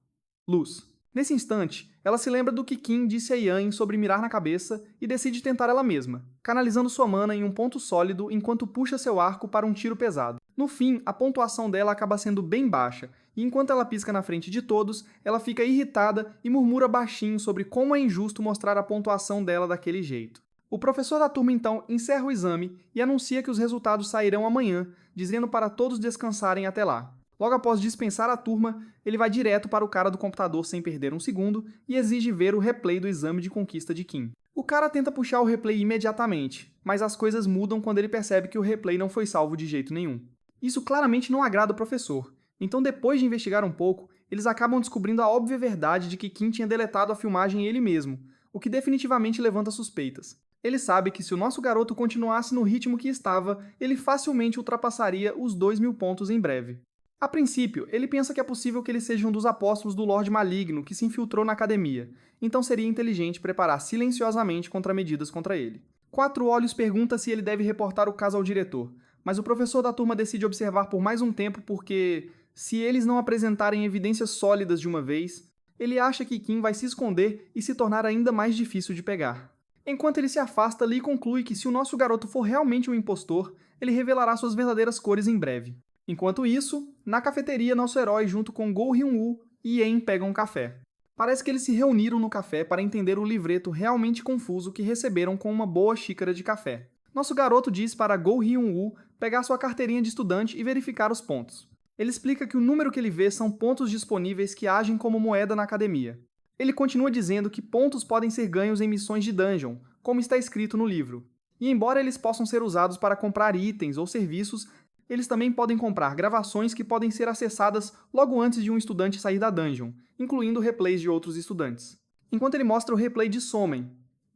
Luz. Nesse instante, ela se lembra do que Kim disse a Yan sobre mirar na cabeça e decide tentar ela mesma, canalizando sua mana em um ponto sólido enquanto puxa seu arco para um tiro pesado. No fim, a pontuação dela acaba sendo bem baixa, e enquanto ela pisca na frente de todos, ela fica irritada e murmura baixinho sobre como é injusto mostrar a pontuação dela daquele jeito. O professor da turma então encerra o exame e anuncia que os resultados sairão amanhã, dizendo para todos descansarem até lá. Logo após dispensar a turma, ele vai direto para o cara do computador sem perder um segundo e exige ver o replay do exame de conquista de Kim. O cara tenta puxar o replay imediatamente, mas as coisas mudam quando ele percebe que o replay não foi salvo de jeito nenhum. Isso claramente não agrada o professor, então depois de investigar um pouco, eles acabam descobrindo a óbvia verdade de que Kim tinha deletado a filmagem ele mesmo, o que definitivamente levanta suspeitas. Ele sabe que se o nosso garoto continuasse no ritmo que estava, ele facilmente ultrapassaria os 2.000 pontos em breve. A princípio, ele pensa que é possível que ele seja um dos apóstolos do Lorde Maligno que se infiltrou na academia, então seria inteligente preparar silenciosamente contramedidas contra ele. Quatro Olhos pergunta se ele deve reportar o caso ao diretor, mas o professor da turma decide observar por mais um tempo porque, se eles não apresentarem evidências sólidas de uma vez, ele acha que Kim vai se esconder e se tornar ainda mais difícil de pegar. Enquanto ele se afasta, Lee conclui que se o nosso garoto for realmente um impostor, ele revelará suas verdadeiras cores em breve. Enquanto isso, na cafeteria, nosso herói junto com Go Hyun-woo e Yen pegam um café. Parece que eles se reuniram no café para entender o livreto realmente confuso que receberam com uma boa xícara de café. Nosso garoto diz para Go Hyun-woo pegar sua carteirinha de estudante e verificar os pontos. Ele explica que o número que ele vê são pontos disponíveis que agem como moeda na academia. Ele continua dizendo que pontos podem ser ganhos em missões de dungeon, como está escrito no livro. E embora eles possam ser usados para comprar itens ou serviços, eles também podem comprar gravações que podem ser acessadas logo antes de um estudante sair da dungeon, incluindo replays de outros estudantes. Enquanto ele mostra o replay de Somen,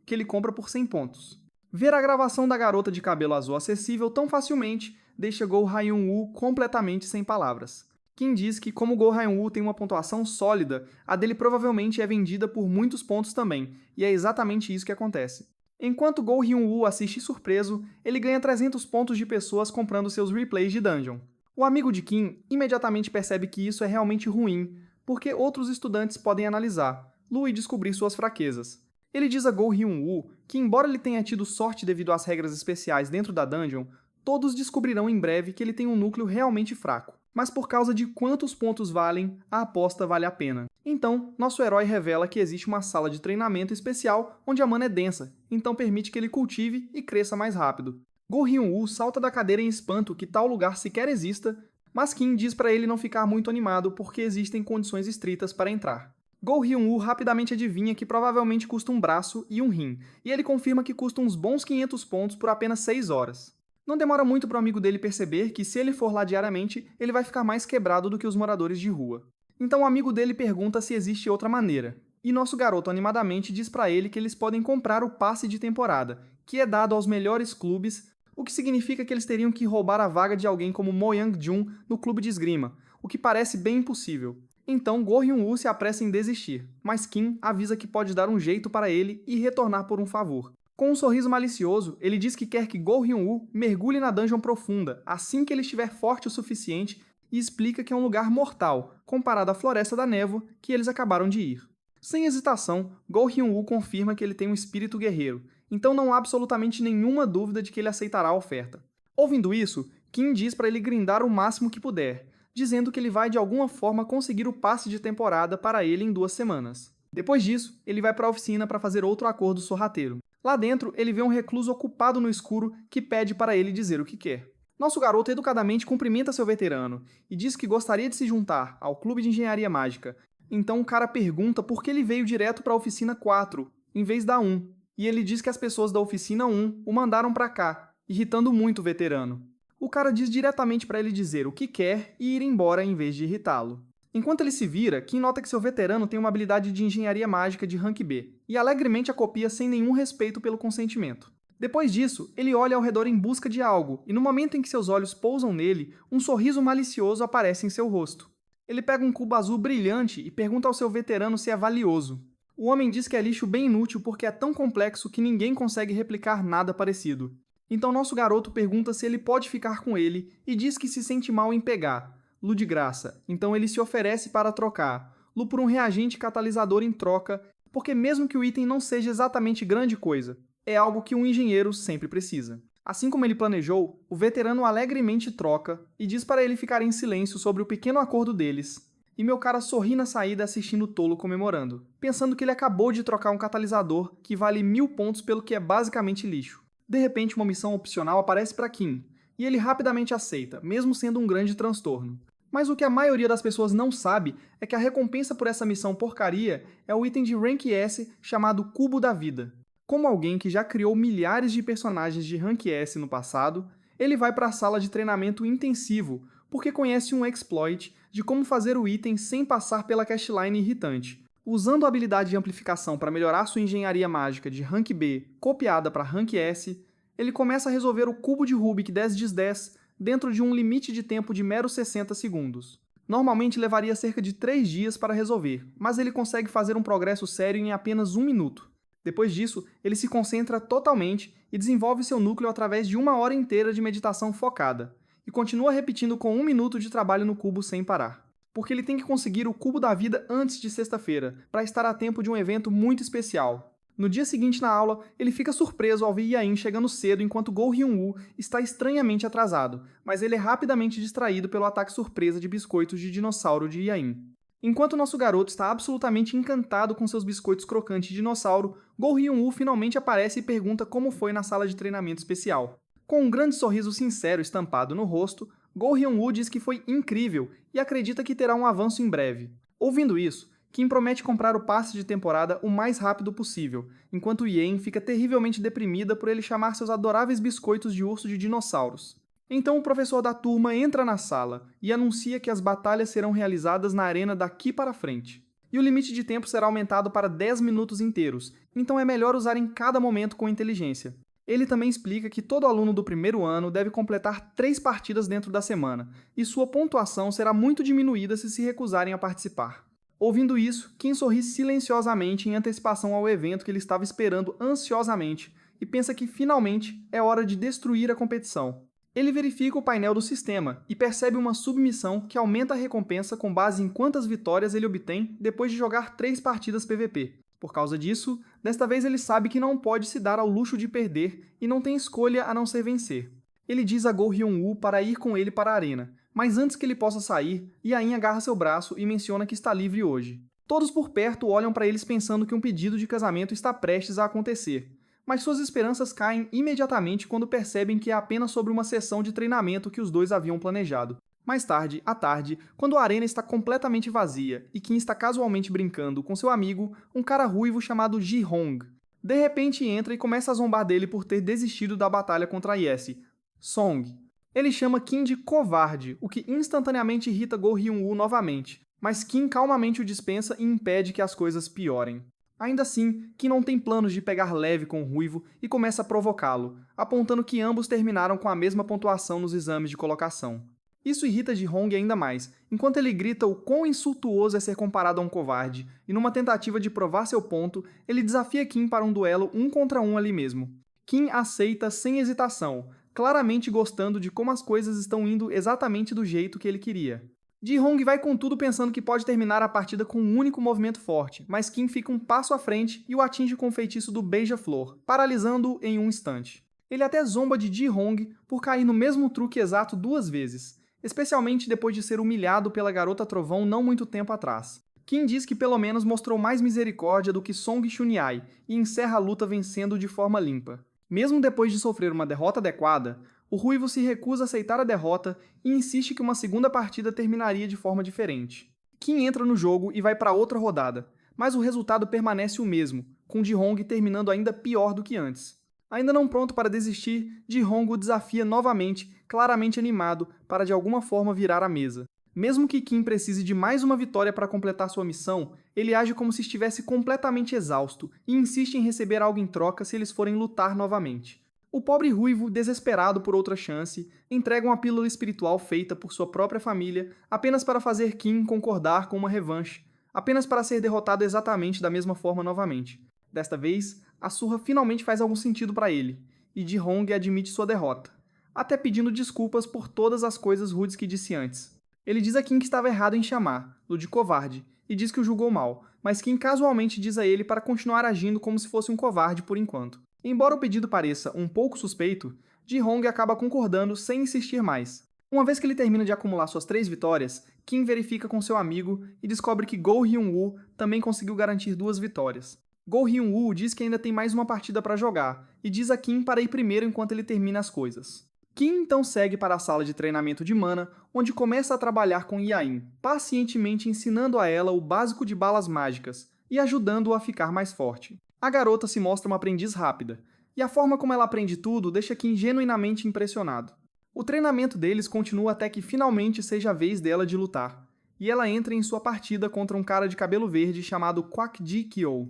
que ele compra por 100 pontos. Ver a gravação da garota de cabelo azul acessível tão facilmente deixa Go Hyun-woo completamente sem palavras. Kim diz que como Go Hyun-woo tem uma pontuação sólida, a dele provavelmente é vendida por muitos pontos também, e é exatamente isso que acontece. Enquanto Go Hyun-woo assiste surpreso, ele ganha 300 pontos de pessoas comprando seus replays de dungeon. O amigo de Kim imediatamente percebe que isso é realmente ruim, porque outros estudantes podem analisar Lu e descobrir suas fraquezas. Ele diz a Go Hyun-woo que, embora ele tenha tido sorte devido às regras especiais dentro da dungeon, todos descobrirão em breve que ele tem um núcleo realmente fraco. mas por causa de quantos pontos valem, a aposta vale a pena. Então, nosso herói revela que existe uma sala de treinamento especial onde a mana é densa, então permite que ele cultive e cresça mais rápido. Go Hyun-woo salta da cadeira em espanto que tal lugar sequer exista, mas Kim diz para ele não ficar muito animado porque existem condições estritas para entrar. Go Hyun-woo rapidamente adivinha que provavelmente custa um braço e um rim, e ele confirma que custa uns bons 500 pontos por apenas 6 horas. Não demora muito para o amigo dele perceber que se ele for lá diariamente, ele vai ficar mais quebrado do que os moradores de rua. Então o amigo dele pergunta se existe outra maneira, e nosso garoto animadamente diz para ele que eles podem comprar o passe de temporada, que é dado aos melhores clubes, o que significa que eles teriam que roubar a vaga de alguém como Mo Young-jun no clube de esgrima, o que parece bem impossível. Então Go Hyun-woo se apressa em desistir, mas Kim avisa que pode dar um jeito para ele e retornar por um favor. Com um sorriso malicioso, ele diz que quer que Go Hyun-woo mergulhe na dungeon profunda assim que ele estiver forte o suficiente e explica que é um lugar mortal, comparado à Floresta da Névoa que eles acabaram de ir. Sem hesitação, Go Hyun-woo confirma que ele tem um espírito guerreiro, então não há absolutamente nenhuma dúvida de que ele aceitará a oferta. Ouvindo isso, Kim diz para ele grindar o máximo que puder, dizendo que ele vai de alguma forma conseguir o passe de temporada para ele em 2 semanas. Depois disso, ele vai para a oficina para fazer outro acordo sorrateiro. Lá dentro, ele vê um recluso ocupado no escuro que pede para ele dizer o que quer. Nosso garoto educadamente cumprimenta seu veterano e diz que gostaria de se juntar ao clube de engenharia mágica. Então o cara pergunta por que ele veio direto para a oficina 4, em vez da 1. E ele diz que as pessoas da oficina 1 o mandaram para cá, irritando muito o veterano. O cara diz diretamente para ele dizer o que quer e ir embora em vez de irritá-lo. Enquanto ele se vira, Kim nota que seu veterano tem uma habilidade de engenharia mágica de rank B, e alegremente a copia sem nenhum respeito pelo consentimento. Depois disso, ele olha ao redor em busca de algo, e no momento em que seus olhos pousam nele, um sorriso malicioso aparece em seu rosto. Ele pega um cubo azul brilhante e pergunta ao seu veterano se é valioso. O homem diz que é lixo bem inútil porque é tão complexo que ninguém consegue replicar nada parecido. Então nosso garoto pergunta se ele pode ficar com ele e diz que se sente mal em pegar. Lu de graça, então ele se oferece para trocar. Lu por um reagente catalisador em troca, porque mesmo que o item não seja exatamente grande coisa, é algo que um engenheiro sempre precisa. Assim como ele planejou, o veterano alegremente troca e diz para ele ficar em silêncio sobre o pequeno acordo deles. E meu cara sorri na saída assistindo o tolo comemorando, pensando que ele acabou de trocar um catalisador que vale 1000 pontos pelo que é basicamente lixo. De repente, uma missão opcional aparece para Kim, e ele rapidamente aceita, mesmo sendo um grande transtorno. Mas o que a maioria das pessoas não sabe é que a recompensa por essa missão porcaria é o item de Rank S chamado Cubo da Vida. Como alguém que já criou milhares de personagens de Rank S no passado, ele vai para a sala de treinamento intensivo, porque conhece um exploit de como fazer o item sem passar pela cashline irritante. Usando a habilidade de amplificação para melhorar sua engenharia mágica de Rank B copiada para Rank S, ele começa a resolver o cubo de Rubik 10x10 dentro de um limite de tempo de meros 60 segundos. Normalmente levaria cerca de 3 dias para resolver, mas ele consegue fazer um progresso sério em apenas 1 minuto. Depois disso, ele se concentra totalmente e desenvolve seu núcleo através de 1 hora inteira de meditação focada, e continua repetindo com 1 minuto de trabalho no cubo sem parar. Porque ele tem que conseguir o cubo da vida antes de sexta-feira, para estar a tempo de um evento muito especial. No dia seguinte na aula, ele fica surpreso ao ver Yain chegando cedo enquanto Go Hyun-woo está estranhamente atrasado, mas ele é rapidamente distraído pelo ataque surpresa de biscoitos de dinossauro de Yain. Enquanto nosso garoto está absolutamente encantado com seus biscoitos crocantes de dinossauro, Go Hyun-woo finalmente aparece e pergunta como foi na sala de treinamento especial. Com um grande sorriso sincero estampado no rosto, Go Hyun-woo diz que foi incrível e acredita que terá um avanço em breve. Ouvindo isso, Kim promete comprar o passe de temporada o mais rápido possível, enquanto Yen fica terrivelmente deprimida por ele chamar seus adoráveis biscoitos de urso de dinossauros. Então o professor da turma entra na sala e anuncia que as batalhas serão realizadas na arena daqui para frente. E o limite de tempo será aumentado para 10 minutos inteiros, então é melhor usar em cada momento com inteligência. Ele também explica que todo aluno do primeiro ano deve completar 3 partidas dentro da semana, e sua pontuação será muito diminuída se recusarem a participar. Ouvindo isso, Kim sorri silenciosamente em antecipação ao evento que ele estava esperando ansiosamente e pensa que finalmente é hora de destruir a competição. Ele verifica o painel do sistema e percebe uma submissão que aumenta a recompensa com base em quantas vitórias ele obtém depois de jogar 3 partidas PVP. Por causa disso, desta vez ele sabe que não pode se dar ao luxo de perder e não tem escolha a não ser vencer. Ele diz a Go Hyun-woo para ir com ele para a arena, Mas antes que ele possa sair, Yain agarra seu braço e menciona que está livre hoje. Todos por perto olham para eles pensando que um pedido de casamento está prestes a acontecer, mas suas esperanças caem imediatamente quando percebem que é apenas sobre uma sessão de treinamento que os dois haviam planejado. Mais tarde, à tarde, quando a arena está completamente vazia e Kim está casualmente brincando com seu amigo, um cara ruivo chamado Ji-hong. De repente entra e começa a zombar dele por ter desistido da batalha contra Yessie, Song. Ele chama Kim de covarde, o que instantaneamente irrita Go Hyun-woo novamente, mas Kim calmamente o dispensa e impede que as coisas piorem. Ainda assim, Kim não tem planos de pegar leve com o ruivo e começa a provocá-lo, apontando que ambos terminaram com a mesma pontuação nos exames de colocação. Isso irrita Ji-hong ainda mais, enquanto ele grita o quão insultuoso é ser comparado a um covarde, e numa tentativa de provar seu ponto, ele desafia Kim para um duelo 1 contra 1 ali mesmo. Kim aceita sem hesitação, claramente gostando de como as coisas estão indo exatamente do jeito que ele queria. Ji-hong vai com tudo pensando que pode terminar a partida com um único movimento forte, mas Kim fica um passo à frente e o atinge com o feitiço do Beija-Flor, paralisando-o em um instante. Ele até zomba de Ji-hong por cair no mesmo truque exato 2 vezes, especialmente depois de ser humilhado pela Garota Trovão não muito tempo atrás. Kim diz que pelo menos mostrou mais misericórdia do que Song Chunyai e encerra a luta vencendo de forma limpa. Mesmo depois de sofrer uma derrota adequada, o ruivo se recusa a aceitar a derrota e insiste que uma segunda partida terminaria de forma diferente. Kim entra no jogo e vai para outra rodada, mas o resultado permanece o mesmo, com Ji-hong terminando ainda pior do que antes. Ainda não pronto para desistir, Ji-hong o desafia novamente, claramente animado, para de alguma forma virar a mesa. Mesmo que Kim precise de mais uma vitória para completar sua missão, ele age como se estivesse completamente exausto e insiste em receber algo em troca se eles forem lutar novamente. O pobre ruivo, desesperado por outra chance, entrega uma pílula espiritual feita por sua própria família apenas para fazer Kim concordar com uma revanche, apenas para ser derrotado exatamente da mesma forma novamente. Desta vez, a surra finalmente faz algum sentido para ele, e Ji-hong admite sua derrota, até pedindo desculpas por todas as coisas rudes que disse antes. Ele diz a Kim que estava errado em chamá-lo de covarde, e diz que o julgou mal, mas Kim casualmente diz a ele para continuar agindo como se fosse um covarde por enquanto. Embora o pedido pareça um pouco suspeito, Ji-hong acaba concordando sem insistir mais. Uma vez que ele termina de acumular suas 3 vitórias, Kim verifica com seu amigo e descobre que Go Hyun-woo também conseguiu garantir 2 vitórias. Go Hyun-woo diz que ainda tem mais uma partida para jogar, e diz a Kim para ir primeiro enquanto ele termina as coisas. Kim então segue para a sala de treinamento de mana, onde começa a trabalhar com Yain, pacientemente ensinando a ela o básico de balas mágicas e ajudando-o a ficar mais forte. A garota se mostra uma aprendiz rápida, e a forma como ela aprende tudo deixa Kim genuinamente impressionado. O treinamento deles continua até que finalmente seja a vez dela de lutar, e ela entra em sua partida contra um cara de cabelo verde chamado Kwak Ji-kyo.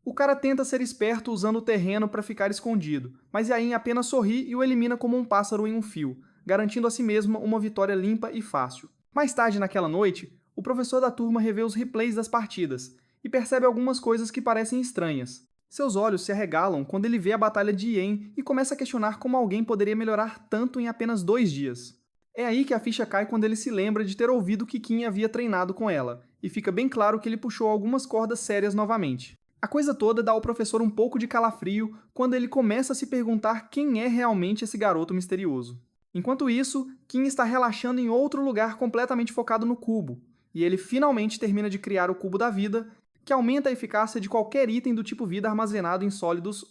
O cara tenta ser esperto usando o terreno para ficar escondido, mas Yain apenas sorri e o elimina como um pássaro em um fio, garantindo a si mesma uma vitória limpa e fácil. Mais tarde naquela noite, o professor da turma revê os replays das partidas e percebe algumas coisas que parecem estranhas. Seus olhos se arregalam quando ele vê a batalha de Yen e começa a questionar como alguém poderia melhorar tanto em apenas 2 dias. É aí que a ficha cai quando ele se lembra de ter ouvido que Kim havia treinado com ela, e fica bem claro que ele puxou algumas cordas sérias novamente. A coisa toda dá ao professor um pouco de calafrio quando ele começa a se perguntar quem é realmente esse garoto misterioso. Enquanto isso, Kim está relaxando em outro lugar completamente focado no cubo, e ele finalmente termina de criar o cubo da vida, que aumenta a eficácia de qualquer item do tipo vida armazenado em sólidos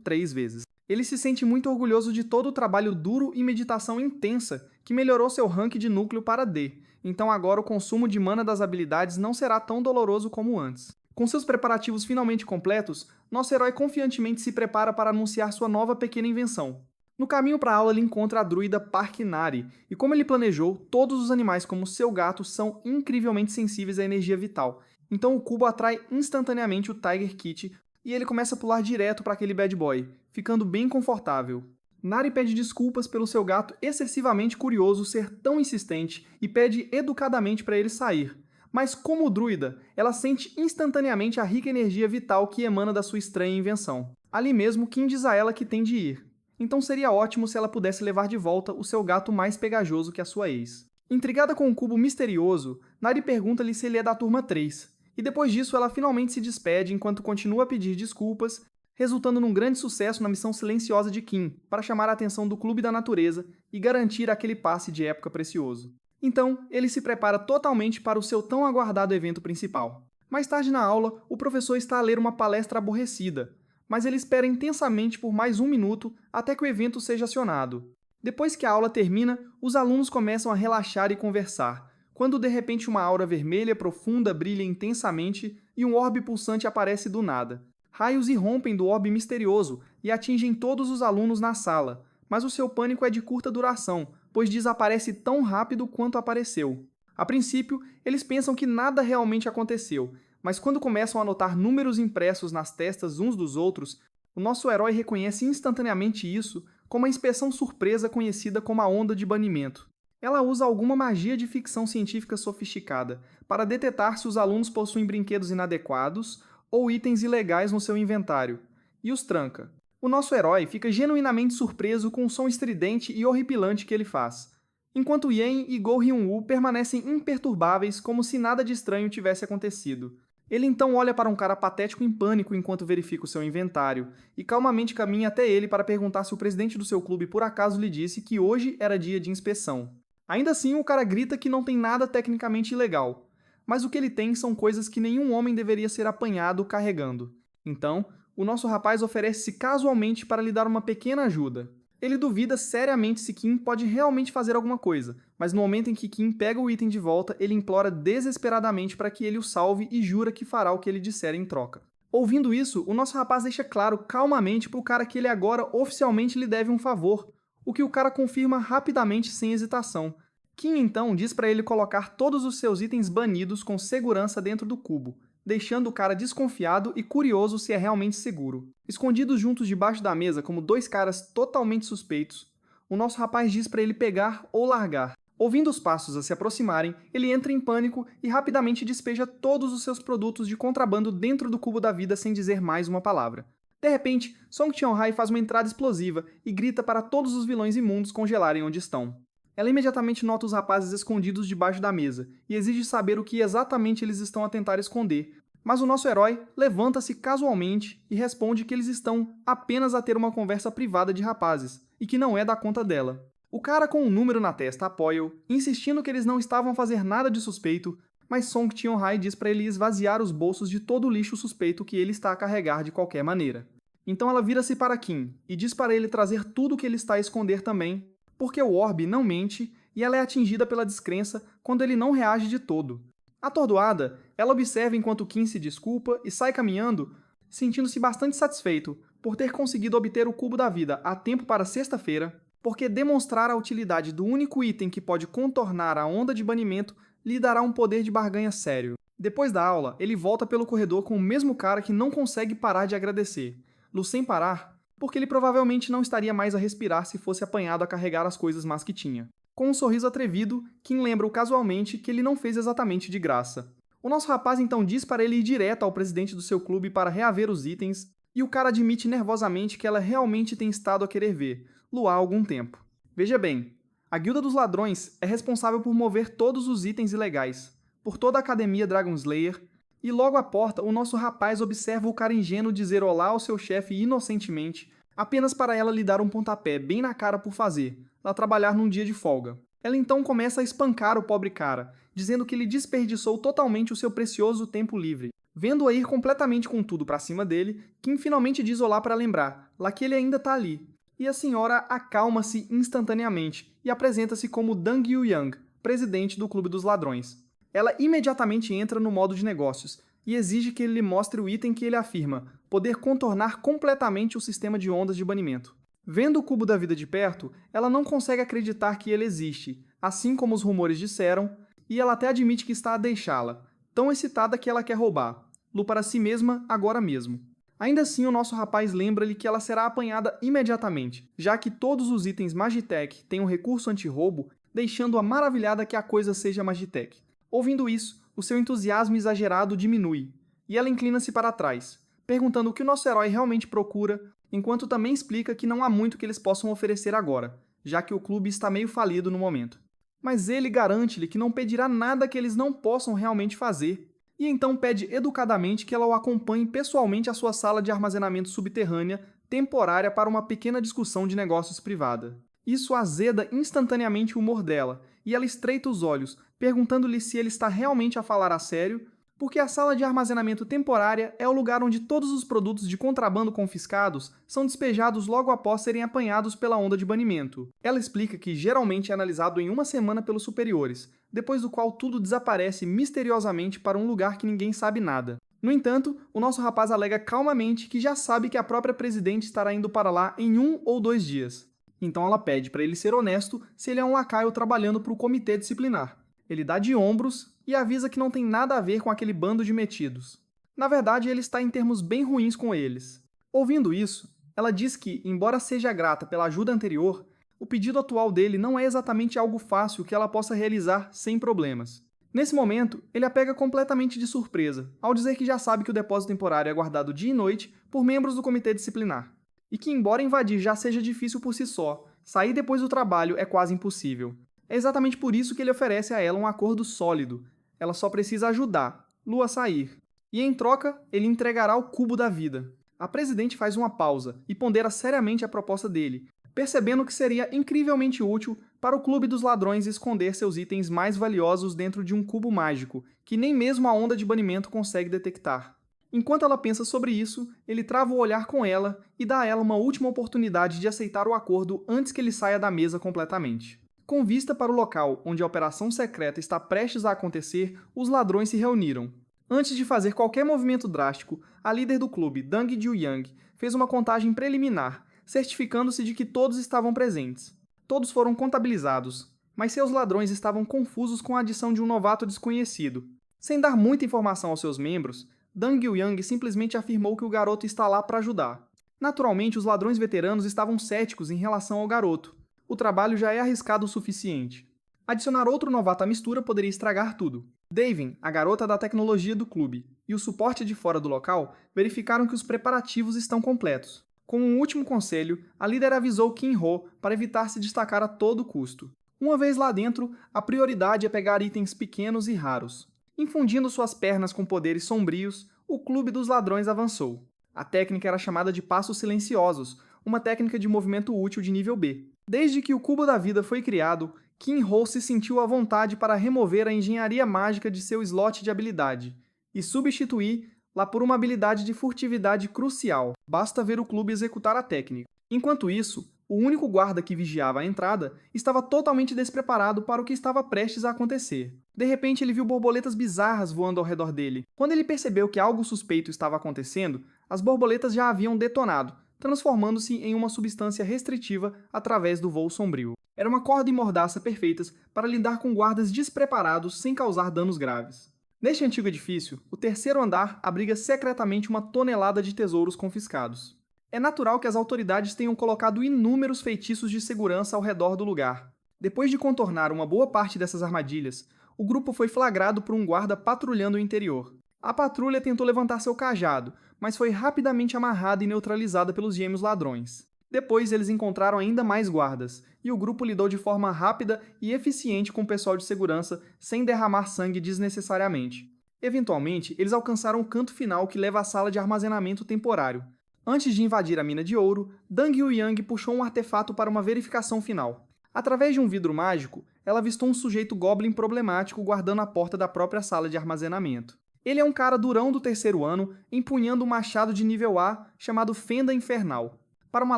3 vezes. Ele se sente muito orgulhoso de todo o trabalho duro e meditação intensa que melhorou seu rank de núcleo para D, então agora o consumo de mana das habilidades não será tão doloroso como antes. Com seus preparativos finalmente completos, nosso herói confiantemente se prepara para anunciar sua nova pequena invenção. No caminho para a aula ele encontra a druida Parkinari, e como ele planejou, todos os animais como seu gato são incrivelmente sensíveis à energia vital, então o cubo atrai instantaneamente o Tiger Kit e ele começa a pular direto para aquele bad boy, ficando bem confortável. Nari pede desculpas pelo seu gato excessivamente curioso ser tão insistente e pede educadamente para ele sair. Mas como druida, ela sente instantaneamente a rica energia vital que emana da sua estranha invenção. Ali mesmo, Kim diz a ela que tem de ir. Então seria ótimo se ela pudesse levar de volta o seu gato mais pegajoso que a sua ex. Intrigada com o cubo misterioso, Nari pergunta-lhe se ele é da turma 3. E depois disso ela finalmente se despede enquanto continua a pedir desculpas, resultando num grande sucesso na missão silenciosa de Kim, para chamar a atenção do Clube da Natureza e garantir aquele passe de época precioso. Então, ele se prepara totalmente para o seu tão aguardado evento principal. Mais tarde na aula, o professor está a ler uma palestra aborrecida, mas ele espera intensamente por mais 1 minuto até que o evento seja acionado. Depois que a aula termina, os alunos começam a relaxar e conversar, quando de repente uma aura vermelha profunda brilha intensamente e um orbe pulsante aparece do nada. Raios irrompem do orbe misterioso e atingem todos os alunos na sala, mas o seu pânico é de curta duração, pois desaparece tão rápido quanto apareceu. A princípio, eles pensam que nada realmente aconteceu, mas quando começam a notar números impressos nas testas uns dos outros, o nosso herói reconhece instantaneamente isso como a inspeção surpresa conhecida como a onda de banimento. Ela usa alguma magia de ficção científica sofisticada para detectar se os alunos possuem brinquedos inadequados ou itens ilegais no seu inventário, e os tranca. O nosso herói fica genuinamente surpreso com o som estridente e horripilante que ele faz, enquanto Yen e Go Hyun-woo permanecem imperturbáveis como se nada de estranho tivesse acontecido. Ele então olha para um cara patético em pânico enquanto verifica o seu inventário, e calmamente caminha até ele para perguntar se o presidente do seu clube por acaso lhe disse que hoje era dia de inspeção. Ainda assim, o cara grita que não tem nada tecnicamente ilegal, mas o que ele tem são coisas que nenhum homem deveria ser apanhado carregando. Então, o nosso rapaz oferece-se casualmente para lhe dar uma pequena ajuda. Ele duvida seriamente se Kim pode realmente fazer alguma coisa, mas no momento em que Kim pega o item de volta, ele implora desesperadamente para que ele o salve e jura que fará o que ele disser em troca. Ouvindo isso, o nosso rapaz deixa claro calmamente para o cara que ele agora oficialmente lhe deve um favor, o que o cara confirma rapidamente sem hesitação. Kim então diz para ele colocar todos os seus itens banidos com segurança dentro do cubo, deixando o cara desconfiado e curioso se é realmente seguro. Escondidos juntos debaixo da mesa como dois caras totalmente suspeitos, o nosso rapaz diz para ele pegar ou largar. Ouvindo os passos a se aproximarem, ele entra em pânico e rapidamente despeja todos os seus produtos de contrabando dentro do cubo da vida sem dizer mais uma palavra. De repente, Song Cheon-hai faz uma entrada explosiva e grita para todos os vilões imundos congelarem onde estão. Ela imediatamente nota os rapazes escondidos debaixo da mesa e exige saber o que exatamente eles estão a tentar esconder, mas o nosso herói levanta-se casualmente e responde que eles estão apenas a ter uma conversa privada de rapazes e que não é da conta dela. O cara com um número na testa apoia-o, insistindo que eles não estavam a fazer nada de suspeito, mas Song Cheon-hai diz para ele esvaziar os bolsos de todo o lixo suspeito que ele está a carregar de qualquer maneira. Então ela vira-se para Kim e diz para ele trazer tudo o que ele está a esconder também, porque o orbe não mente e ela é atingida pela descrença quando ele não reage de todo. Atordoada, ela observa enquanto Kim se desculpa e sai caminhando, sentindo-se bastante satisfeito por ter conseguido obter o cubo da vida a tempo para sexta-feira, porque demonstrar a utilidade do único item que pode contornar a onda de banimento lhe dará um poder de barganha sério. Depois da aula, ele volta pelo corredor com o mesmo cara que não consegue parar de agradecer, sem parar, porque ele provavelmente não estaria mais a respirar se fosse apanhado a carregar as coisas más que tinha. Com um sorriso atrevido, Kim lembra-o casualmente que ele não fez exatamente de graça. O nosso rapaz então diz para ele ir direto ao presidente do seu clube para reaver os itens, e o cara admite nervosamente que ela realmente tem estado a querer ver Luar há algum tempo. Veja bem, a Guilda dos Ladrões é responsável por mover todos os itens ilegais, por toda a Academia Dragon Slayer, e logo à porta o nosso rapaz observa o cara ingênuo dizer olá ao seu chefe inocentemente, apenas para ela lhe dar um pontapé bem na cara por fazer, lá trabalhar num dia de folga. Ela então começa a espancar o pobre cara, dizendo que ele desperdiçou totalmente o seu precioso tempo livre. Vendo-a ir completamente com tudo para cima dele, Kim finalmente diz olá para lembrar, lá que ele ainda está ali. E a senhora acalma-se instantaneamente e apresenta-se como Dang Yu-yang, presidente do Clube dos Ladrões. Ela imediatamente entra no modo de negócios e exige que ele lhe mostre o item que ele afirma poder contornar completamente o sistema de ondas de banimento. Vendo o cubo da vida de perto, ela não consegue acreditar que ele existe, assim como os rumores disseram, e ela até admite que está a deixá-la, tão excitada que ela quer roubar, para si mesma agora mesmo. Ainda assim, o nosso rapaz lembra-lhe que ela será apanhada imediatamente, já que todos os itens Magitech têm um recurso anti-roubo, deixando-a maravilhada que a coisa seja Magitech. Ouvindo isso, o seu entusiasmo exagerado diminui, e ela inclina-se para trás, perguntando o que o nosso herói realmente procura, enquanto também explica que não há muito que eles possam oferecer agora, já que o clube está meio falido no momento. Mas ele garante-lhe que não pedirá nada que eles não possam realmente fazer, e então pede educadamente que ela o acompanhe pessoalmente à sua sala de armazenamento subterrânea temporária para uma pequena discussão de negócios privada. Isso azeda instantaneamente o humor dela, e ela estreita os olhos, perguntando-lhe se ele está realmente a falar a sério, porque a sala de armazenamento temporária é o lugar onde todos os produtos de contrabando confiscados são despejados logo após serem apanhados pela onda de banimento. Ela explica que geralmente é analisado em uma semana pelos superiores, depois do qual tudo desaparece misteriosamente para um lugar que ninguém sabe nada. No entanto, o nosso rapaz alega calmamente que já sabe que a própria presidente estará indo para lá em 1 ou 2 dias. Então ela pede para ele ser honesto se ele é um lacaio trabalhando para o comitê disciplinar. Ele dá de ombros e avisa que não tem nada a ver com aquele bando de metidos. Na verdade, ele está em termos bem ruins com eles. Ouvindo isso, ela diz que, embora seja grata pela ajuda anterior, o pedido atual dele não é exatamente algo fácil que ela possa realizar sem problemas. Nesse momento, ele a pega completamente de surpresa, ao dizer que já sabe que o depósito temporário é guardado dia e noite por membros do comitê disciplinar, e que, embora invadir já seja difícil por si só, sair depois do trabalho é quase impossível. É exatamente por isso que ele oferece a ela um acordo sólido. Ela só precisa ajudar Lu a sair. E em troca, ele entregará o cubo da vida. A presidente faz uma pausa e pondera seriamente a proposta dele, percebendo que seria incrivelmente útil para o clube dos ladrões esconder seus itens mais valiosos dentro de um cubo mágico, que nem mesmo a onda de banimento consegue detectar. Enquanto ela pensa sobre isso, ele trava o olhar com ela e dá a ela uma última oportunidade de aceitar o acordo antes que ele saia da mesa completamente. Com vista para o local onde a operação secreta está prestes a acontecer, os ladrões se reuniram. Antes de fazer qualquer movimento drástico, a líder do clube, Dang Ju-Yang, fez uma contagem preliminar, certificando-se de que todos estavam presentes. Todos foram contabilizados, mas seus ladrões estavam confusos com a adição de um novato desconhecido. Sem dar muita informação aos seus membros, Dang Ju-Yang simplesmente afirmou que o garoto está lá para ajudar. Naturalmente, os ladrões veteranos estavam céticos em relação ao garoto. O trabalho já é arriscado o suficiente. Adicionar outro novato à mistura poderia estragar tudo. Davin, a garota da tecnologia do clube, e o suporte de fora do local verificaram que os preparativos estão completos. Como um último conselho, a líder avisou Kim-ho para evitar se destacar a todo custo. Uma vez lá dentro, a prioridade é pegar itens pequenos e raros. Infundindo suas pernas com poderes sombrios, o clube dos ladrões avançou. A técnica era chamada de passos silenciosos, uma técnica de movimento útil de nível B. Desde que o Cubo da Vida foi criado, Kim-ho se sentiu à vontade para remover a engenharia mágica de seu slot de habilidade e substituir-la por uma habilidade de furtividade crucial. Basta ver o clube executar a técnica. Enquanto isso, o único guarda que vigiava a entrada estava totalmente despreparado para o que estava prestes a acontecer. De repente, ele viu borboletas bizarras voando ao redor dele. Quando ele percebeu que algo suspeito estava acontecendo, as borboletas já haviam detonado, transformando-se em uma substância restritiva através do voo sombrio. Era uma corda e mordaça perfeitas para lidar com guardas despreparados sem causar danos graves. Neste antigo edifício, o terceiro andar abriga secretamente uma tonelada de tesouros confiscados. É natural que as autoridades tenham colocado inúmeros feitiços de segurança ao redor do lugar. Depois de contornar uma boa parte dessas armadilhas, o grupo foi flagrado por um guarda patrulhando o interior. A patrulha tentou levantar seu cajado, mas foi rapidamente amarrada e neutralizada pelos gêmeos ladrões. Depois, eles encontraram ainda mais guardas, e o grupo lidou de forma rápida e eficiente com o pessoal de segurança, sem derramar sangue desnecessariamente. Eventualmente, eles alcançaram o canto final que leva à sala de armazenamento temporário. Antes de invadir a mina de ouro, Dang Ju-Yang puxou um artefato para uma verificação final. Através de um vidro mágico, ela avistou um sujeito goblin problemático guardando a porta da própria sala de armazenamento. Ele é um cara durão do terceiro ano, empunhando um machado de nível A chamado Fenda Infernal. Para uma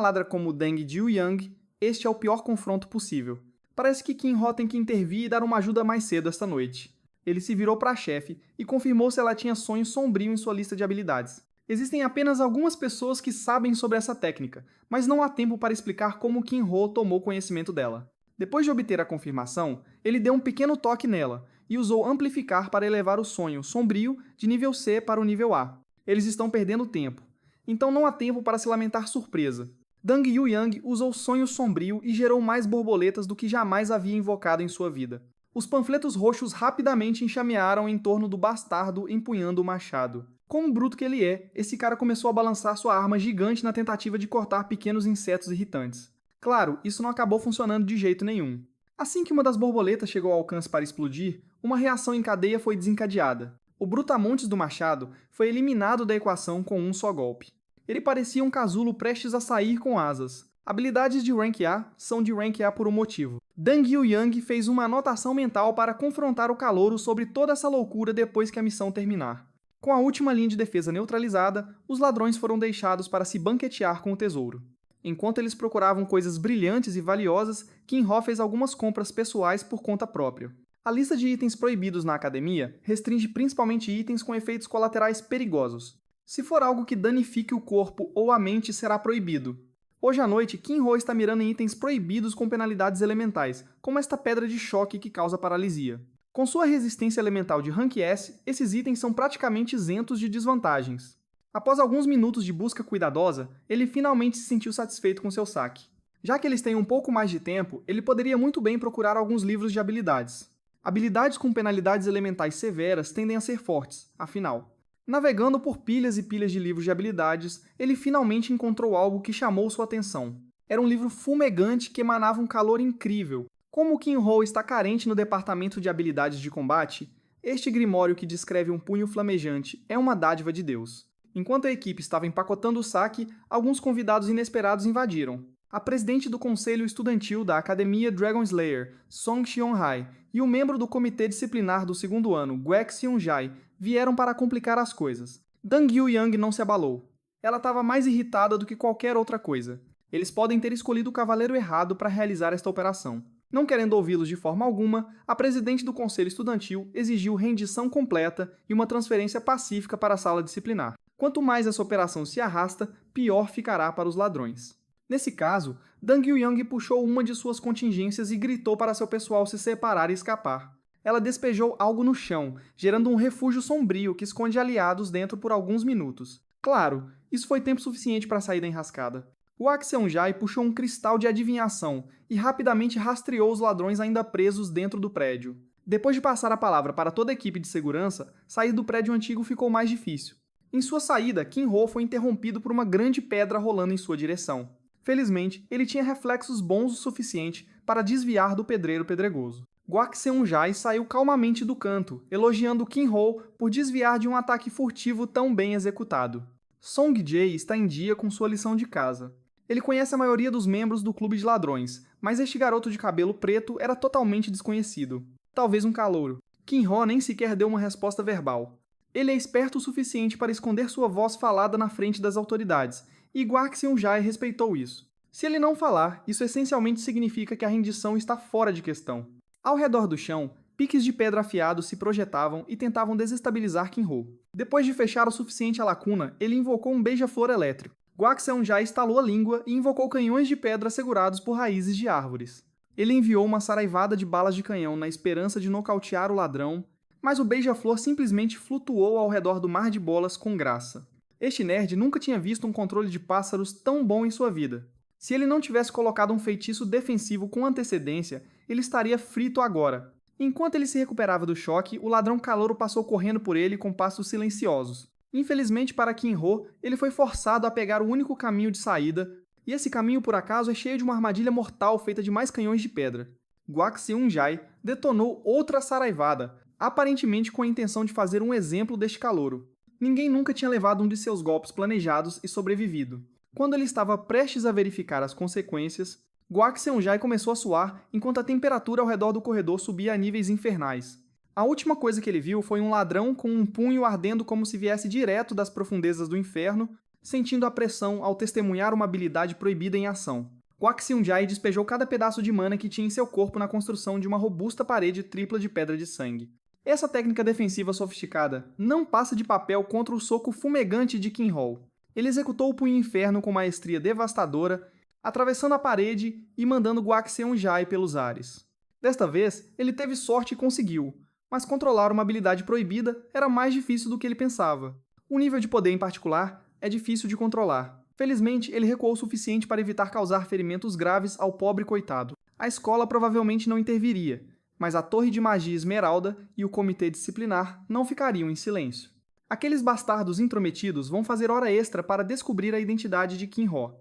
ladra como Dang Ju-Yang, este é o pior confronto possível. Parece que Kim-ho tem que intervir e dar uma ajuda mais cedo esta noite. Ele se virou para a chefe e confirmou se ela tinha sonho sombrio em sua lista de habilidades. Existem apenas algumas pessoas que sabem sobre essa técnica, mas não há tempo para explicar como Kim-ho tomou conhecimento dela. Depois de obter a confirmação, ele deu um pequeno toque nela e usou Amplificar para elevar o sonho sombrio de nível C para o nível A. Eles estão perdendo tempo, então não há tempo para se lamentar surpresa. Dang Ju-Yang usou sonho sombrio e gerou mais borboletas do que jamais havia invocado em sua vida. Os panfletos roxos rapidamente enxamearam em torno do bastardo empunhando o machado. Como bruto que ele é, esse cara começou a balançar sua arma gigante na tentativa de cortar pequenos insetos irritantes. Claro, isso não acabou funcionando de jeito nenhum. Assim que uma das borboletas chegou ao alcance para explodir, uma reação em cadeia foi desencadeada. O brutamontes do machado foi eliminado da equação com um só golpe. Ele parecia um casulo prestes a sair com asas. Habilidades de Rank A são de Rank A por um motivo. Dang Yuhyang fez uma anotação mental para confrontar o calouro sobre toda essa loucura depois que a missão terminar. Com a última linha de defesa neutralizada, os ladrões foram deixados para se banquetear com o tesouro. Enquanto eles procuravam coisas brilhantes e valiosas, Kinho fez algumas compras pessoais por conta própria. A lista de itens proibidos na academia restringe principalmente itens com efeitos colaterais perigosos. Se for algo que danifique o corpo ou a mente, será proibido. Hoje à noite, Kinho está mirando em itens proibidos com penalidades elementais, como esta pedra de choque que causa paralisia. Com sua resistência elemental de Rank S, esses itens são praticamente isentos de desvantagens. Após alguns minutos de busca cuidadosa, ele finalmente se sentiu satisfeito com seu saque. Já que eles têm um pouco mais de tempo, ele poderia muito bem procurar alguns livros de habilidades. Habilidades com penalidades elementais severas tendem a ser fortes, afinal. Navegando por pilhas e pilhas de livros de habilidades, ele finalmente encontrou algo que chamou sua atenção. Era um livro fumegante que emanava um calor incrível. Como Kinho está carente no departamento de habilidades de combate, este grimório que descreve um punho flamejante é uma dádiva de Deus. Enquanto a equipe estava empacotando o saque, alguns convidados inesperados invadiram. A presidente do conselho estudantil da Academia Dragon Slayer, Song Xion-hai, e o membro do comitê disciplinar do segundo ano, Guek Seon-jai, vieram para complicar as coisas. Dang Yuhyang não se abalou. Ela estava mais irritada do que qualquer outra coisa. Eles podem ter escolhido o cavaleiro errado para realizar esta operação. Não querendo ouvi-los de forma alguma, a presidente do conselho estudantil exigiu rendição completa e uma transferência pacífica para a sala disciplinar. Quanto mais essa operação se arrasta, pior ficará para os ladrões. Nesse caso, Dang Yuhyang puxou uma de suas contingências e gritou para seu pessoal se separar e escapar. Ela despejou algo no chão, gerando um refúgio sombrio que esconde aliados dentro por alguns minutos. Claro, isso foi tempo suficiente para sair da enrascada. O Seon-jai puxou um cristal de adivinhação e rapidamente rastreou os ladrões ainda presos dentro do prédio. Depois de passar a palavra para toda a equipe de segurança, sair do prédio antigo ficou mais difícil. Em sua saída, Kinho foi interrompido por uma grande pedra rolando em sua direção. Felizmente, ele tinha reflexos bons o suficiente para desviar do pedreiro pedregoso. Guak Seon-jai saiu calmamente do canto, elogiando Kinho por desviar de um ataque furtivo tão bem executado. Song-jae está em dia com sua lição de casa. Ele conhece a maioria dos membros do clube de ladrões, mas este garoto de cabelo preto era totalmente desconhecido. Talvez um calouro. Kinho nem sequer deu uma resposta verbal. Ele é esperto o suficiente para esconder sua voz falada na frente das autoridades, e Guak Seon-jai respeitou isso. Se ele não falar, isso essencialmente significa que a rendição está fora de questão. Ao redor do chão, piques de pedra afiados se projetavam e tentavam desestabilizar Kinho. Depois de fechar o suficiente a lacuna, ele invocou um beija-flor elétrico. Guak Seon-jai estalou a língua e invocou canhões de pedra segurados por raízes de árvores. Ele enviou uma saraivada de balas de canhão na esperança de nocautear o ladrão, mas o beija-flor simplesmente flutuou ao redor do mar de bolas com graça. Este nerd nunca tinha visto um controle de pássaros tão bom em sua vida. Se ele não tivesse colocado um feitiço defensivo com antecedência, ele estaria frito agora. Enquanto ele se recuperava do choque, o ladrão calouro passou correndo por ele com passos silenciosos. Infelizmente para Kinho, ele foi forçado a pegar o único caminho de saída, e esse caminho por acaso é cheio de uma armadilha mortal feita de mais canhões de pedra. Guak Seon-jai detonou outra saraivada, aparentemente com a intenção de fazer um exemplo deste calouro. Ninguém nunca tinha levado um de seus golpes planejados e sobrevivido. Quando ele estava prestes a verificar as consequências, Guak Seon-jai começou a suar enquanto a temperatura ao redor do corredor subia a níveis infernais. A última coisa que ele viu foi um ladrão com um punho ardendo como se viesse direto das profundezas do inferno, sentindo a pressão ao testemunhar uma habilidade proibida em ação. Guak Seon-jai despejou cada pedaço de mana que tinha em seu corpo na construção de uma robusta parede tripla de pedra de sangue. Essa técnica defensiva sofisticada não passa de papel contra o soco fumegante de Kinho. Ele executou o punho inferno com maestria devastadora, atravessando a parede e mandando Guak Seon-jai pelos ares. Desta vez, ele teve sorte e conseguiu, mas controlar uma habilidade proibida era mais difícil do que ele pensava. O nível de poder em particular é difícil de controlar. Felizmente, ele recuou o suficiente para evitar causar ferimentos graves ao pobre coitado. A escola provavelmente não interviria, mas a Torre de Magia Esmeralda e o Comitê Disciplinar não ficariam em silêncio. Aqueles bastardos intrometidos vão fazer hora extra para descobrir a identidade de Kinho,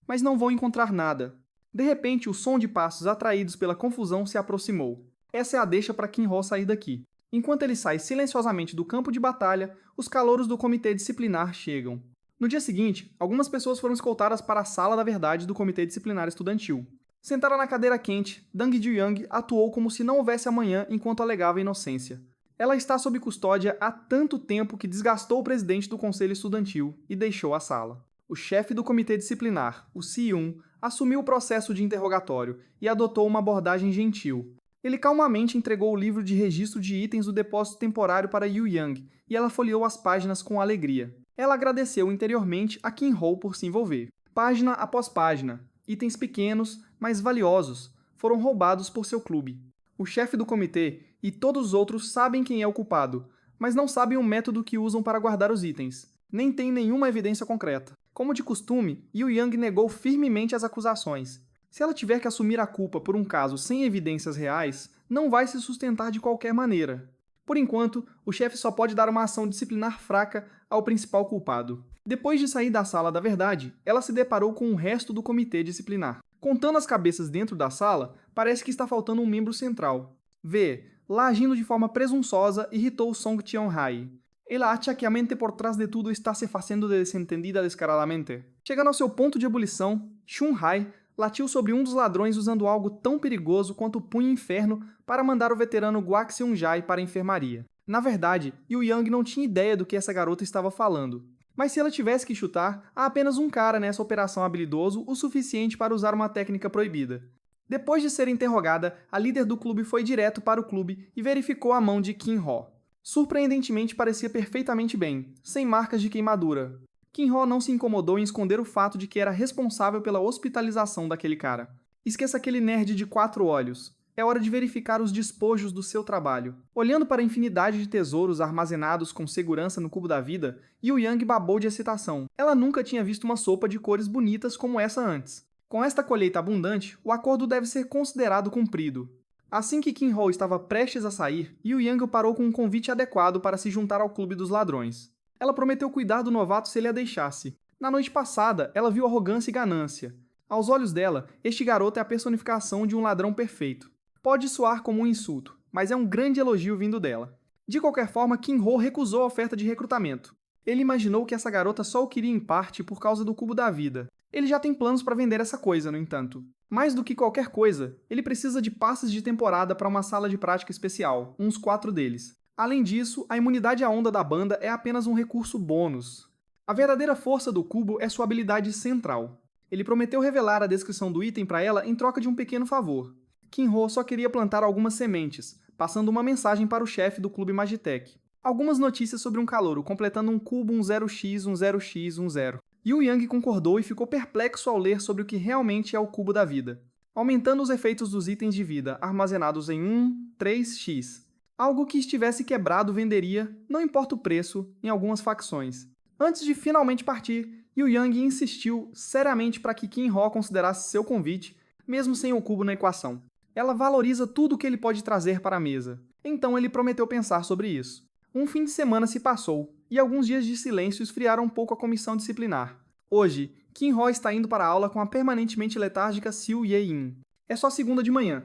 mas não vão encontrar nada. De repente, o som de passos atraídos pela confusão se aproximou. Essa é a deixa para Kinho sair daqui. Enquanto ele sai silenciosamente do campo de batalha, os calouros do Comitê Disciplinar chegam. No dia seguinte, algumas pessoas foram escoltadas para a Sala da Verdade do Comitê Disciplinar Estudantil. Sentada na cadeira quente, Dang Juyang atuou como se não houvesse amanhã enquanto alegava inocência. Ela está sob custódia há tanto tempo que desgastou o presidente do conselho estudantil e deixou a sala. O chefe do comitê disciplinar, o Si-Yun, assumiu o processo de interrogatório e adotou uma abordagem gentil. Ele calmamente entregou o livro de registro de itens do depósito temporário para Yu Yang e ela folheou as páginas com alegria. Ela agradeceu interiormente a Kim Ho por se envolver. Página após página, itens pequenos, mas valiosos, foram roubados por seu clube. O chefe do comitê e todos os outros sabem quem é o culpado, mas não sabem o método que usam para guardar os itens. Nem tem nenhuma evidência concreta. Como de costume, Yu Yang negou firmemente as acusações. Se ela tiver que assumir a culpa por um caso sem evidências reais, não vai se sustentar de qualquer maneira. Por enquanto, o chefe só pode dar uma ação disciplinar fraca ao principal culpado. Depois de sair da Sala da Verdade, ela se deparou com o resto do comitê disciplinar. Contando as cabeças dentro da sala, parece que está faltando um membro central. V, lá agindo de forma presunçosa, irritou Song Tian-hai. Ela acha que a mente por trás de tudo está se fazendo de desentendida descaradamente. Chegando ao seu ponto de ebulição, Shun-hai latiu sobre um dos ladrões usando algo tão perigoso quanto o punho inferno para mandar o veterano Guak Seung-jai para a enfermaria. Na verdade, Yu Yang não tinha ideia do que essa garota estava falando. Mas se ela tivesse que chutar, há apenas um cara nessa operação habilidoso o suficiente para usar uma técnica proibida. Depois de ser interrogada, a líder do clube foi direto para o clube e verificou a mão de Kim Ho. Surpreendentemente parecia perfeitamente bem, sem marcas de queimadura. Kim Ho não se incomodou em esconder o fato de que era responsável pela hospitalização daquele cara. Esqueça aquele nerd de 4 olhos. É hora de verificar os despojos do seu trabalho. Olhando para a infinidade de tesouros armazenados com segurança no cubo da vida, Yu Yang babou de excitação. Ela nunca tinha visto uma sopa de cores bonitas como essa antes. Com esta colheita abundante, o acordo deve ser considerado cumprido. Assim que Kim Ho estava prestes a sair, Yu Yang o parou com um convite adequado para se juntar ao clube dos ladrões. Ela prometeu cuidar do novato se ele a deixasse. Na noite passada, ela viu arrogância e ganância. Aos olhos dela, este garoto é a personificação de um ladrão perfeito. Pode soar como um insulto, mas é um grande elogio vindo dela. De qualquer forma, Kim Ho recusou a oferta de recrutamento. Ele imaginou que essa garota só o queria em parte por causa do cubo da vida. Ele já tem planos para vender essa coisa, no entanto. Mais do que qualquer coisa, ele precisa de passes de temporada para uma sala de prática especial, uns 4 deles. Além disso, a imunidade à onda da banda é apenas um recurso bônus. A verdadeira força do cubo é sua habilidade central. Ele prometeu revelar a descrição do item para ela em troca de um pequeno favor. Kim Ho só queria plantar algumas sementes, passando uma mensagem para o chefe do clube Magitech. Algumas notícias sobre um calouro completando um cubo 10x, 10x, 10. Yu Yang concordou e ficou perplexo ao ler sobre o que realmente é o cubo da vida, aumentando os efeitos dos itens de vida armazenados em 3x. Algo que estivesse quebrado venderia, não importa o preço, em algumas facções. Antes de finalmente partir, Yu Yang insistiu seriamente para que Kim Ho considerasse seu convite, mesmo sem o cubo na equação. Ela valoriza tudo o que ele pode trazer para a mesa. Então ele prometeu pensar sobre isso. Um fim de semana se passou, e alguns dias de silêncio esfriaram um pouco a comissão disciplinar. Hoje, Kim Ho está indo para a aula com a permanentemente letárgica Siu Ye-in. É só segunda de manhã.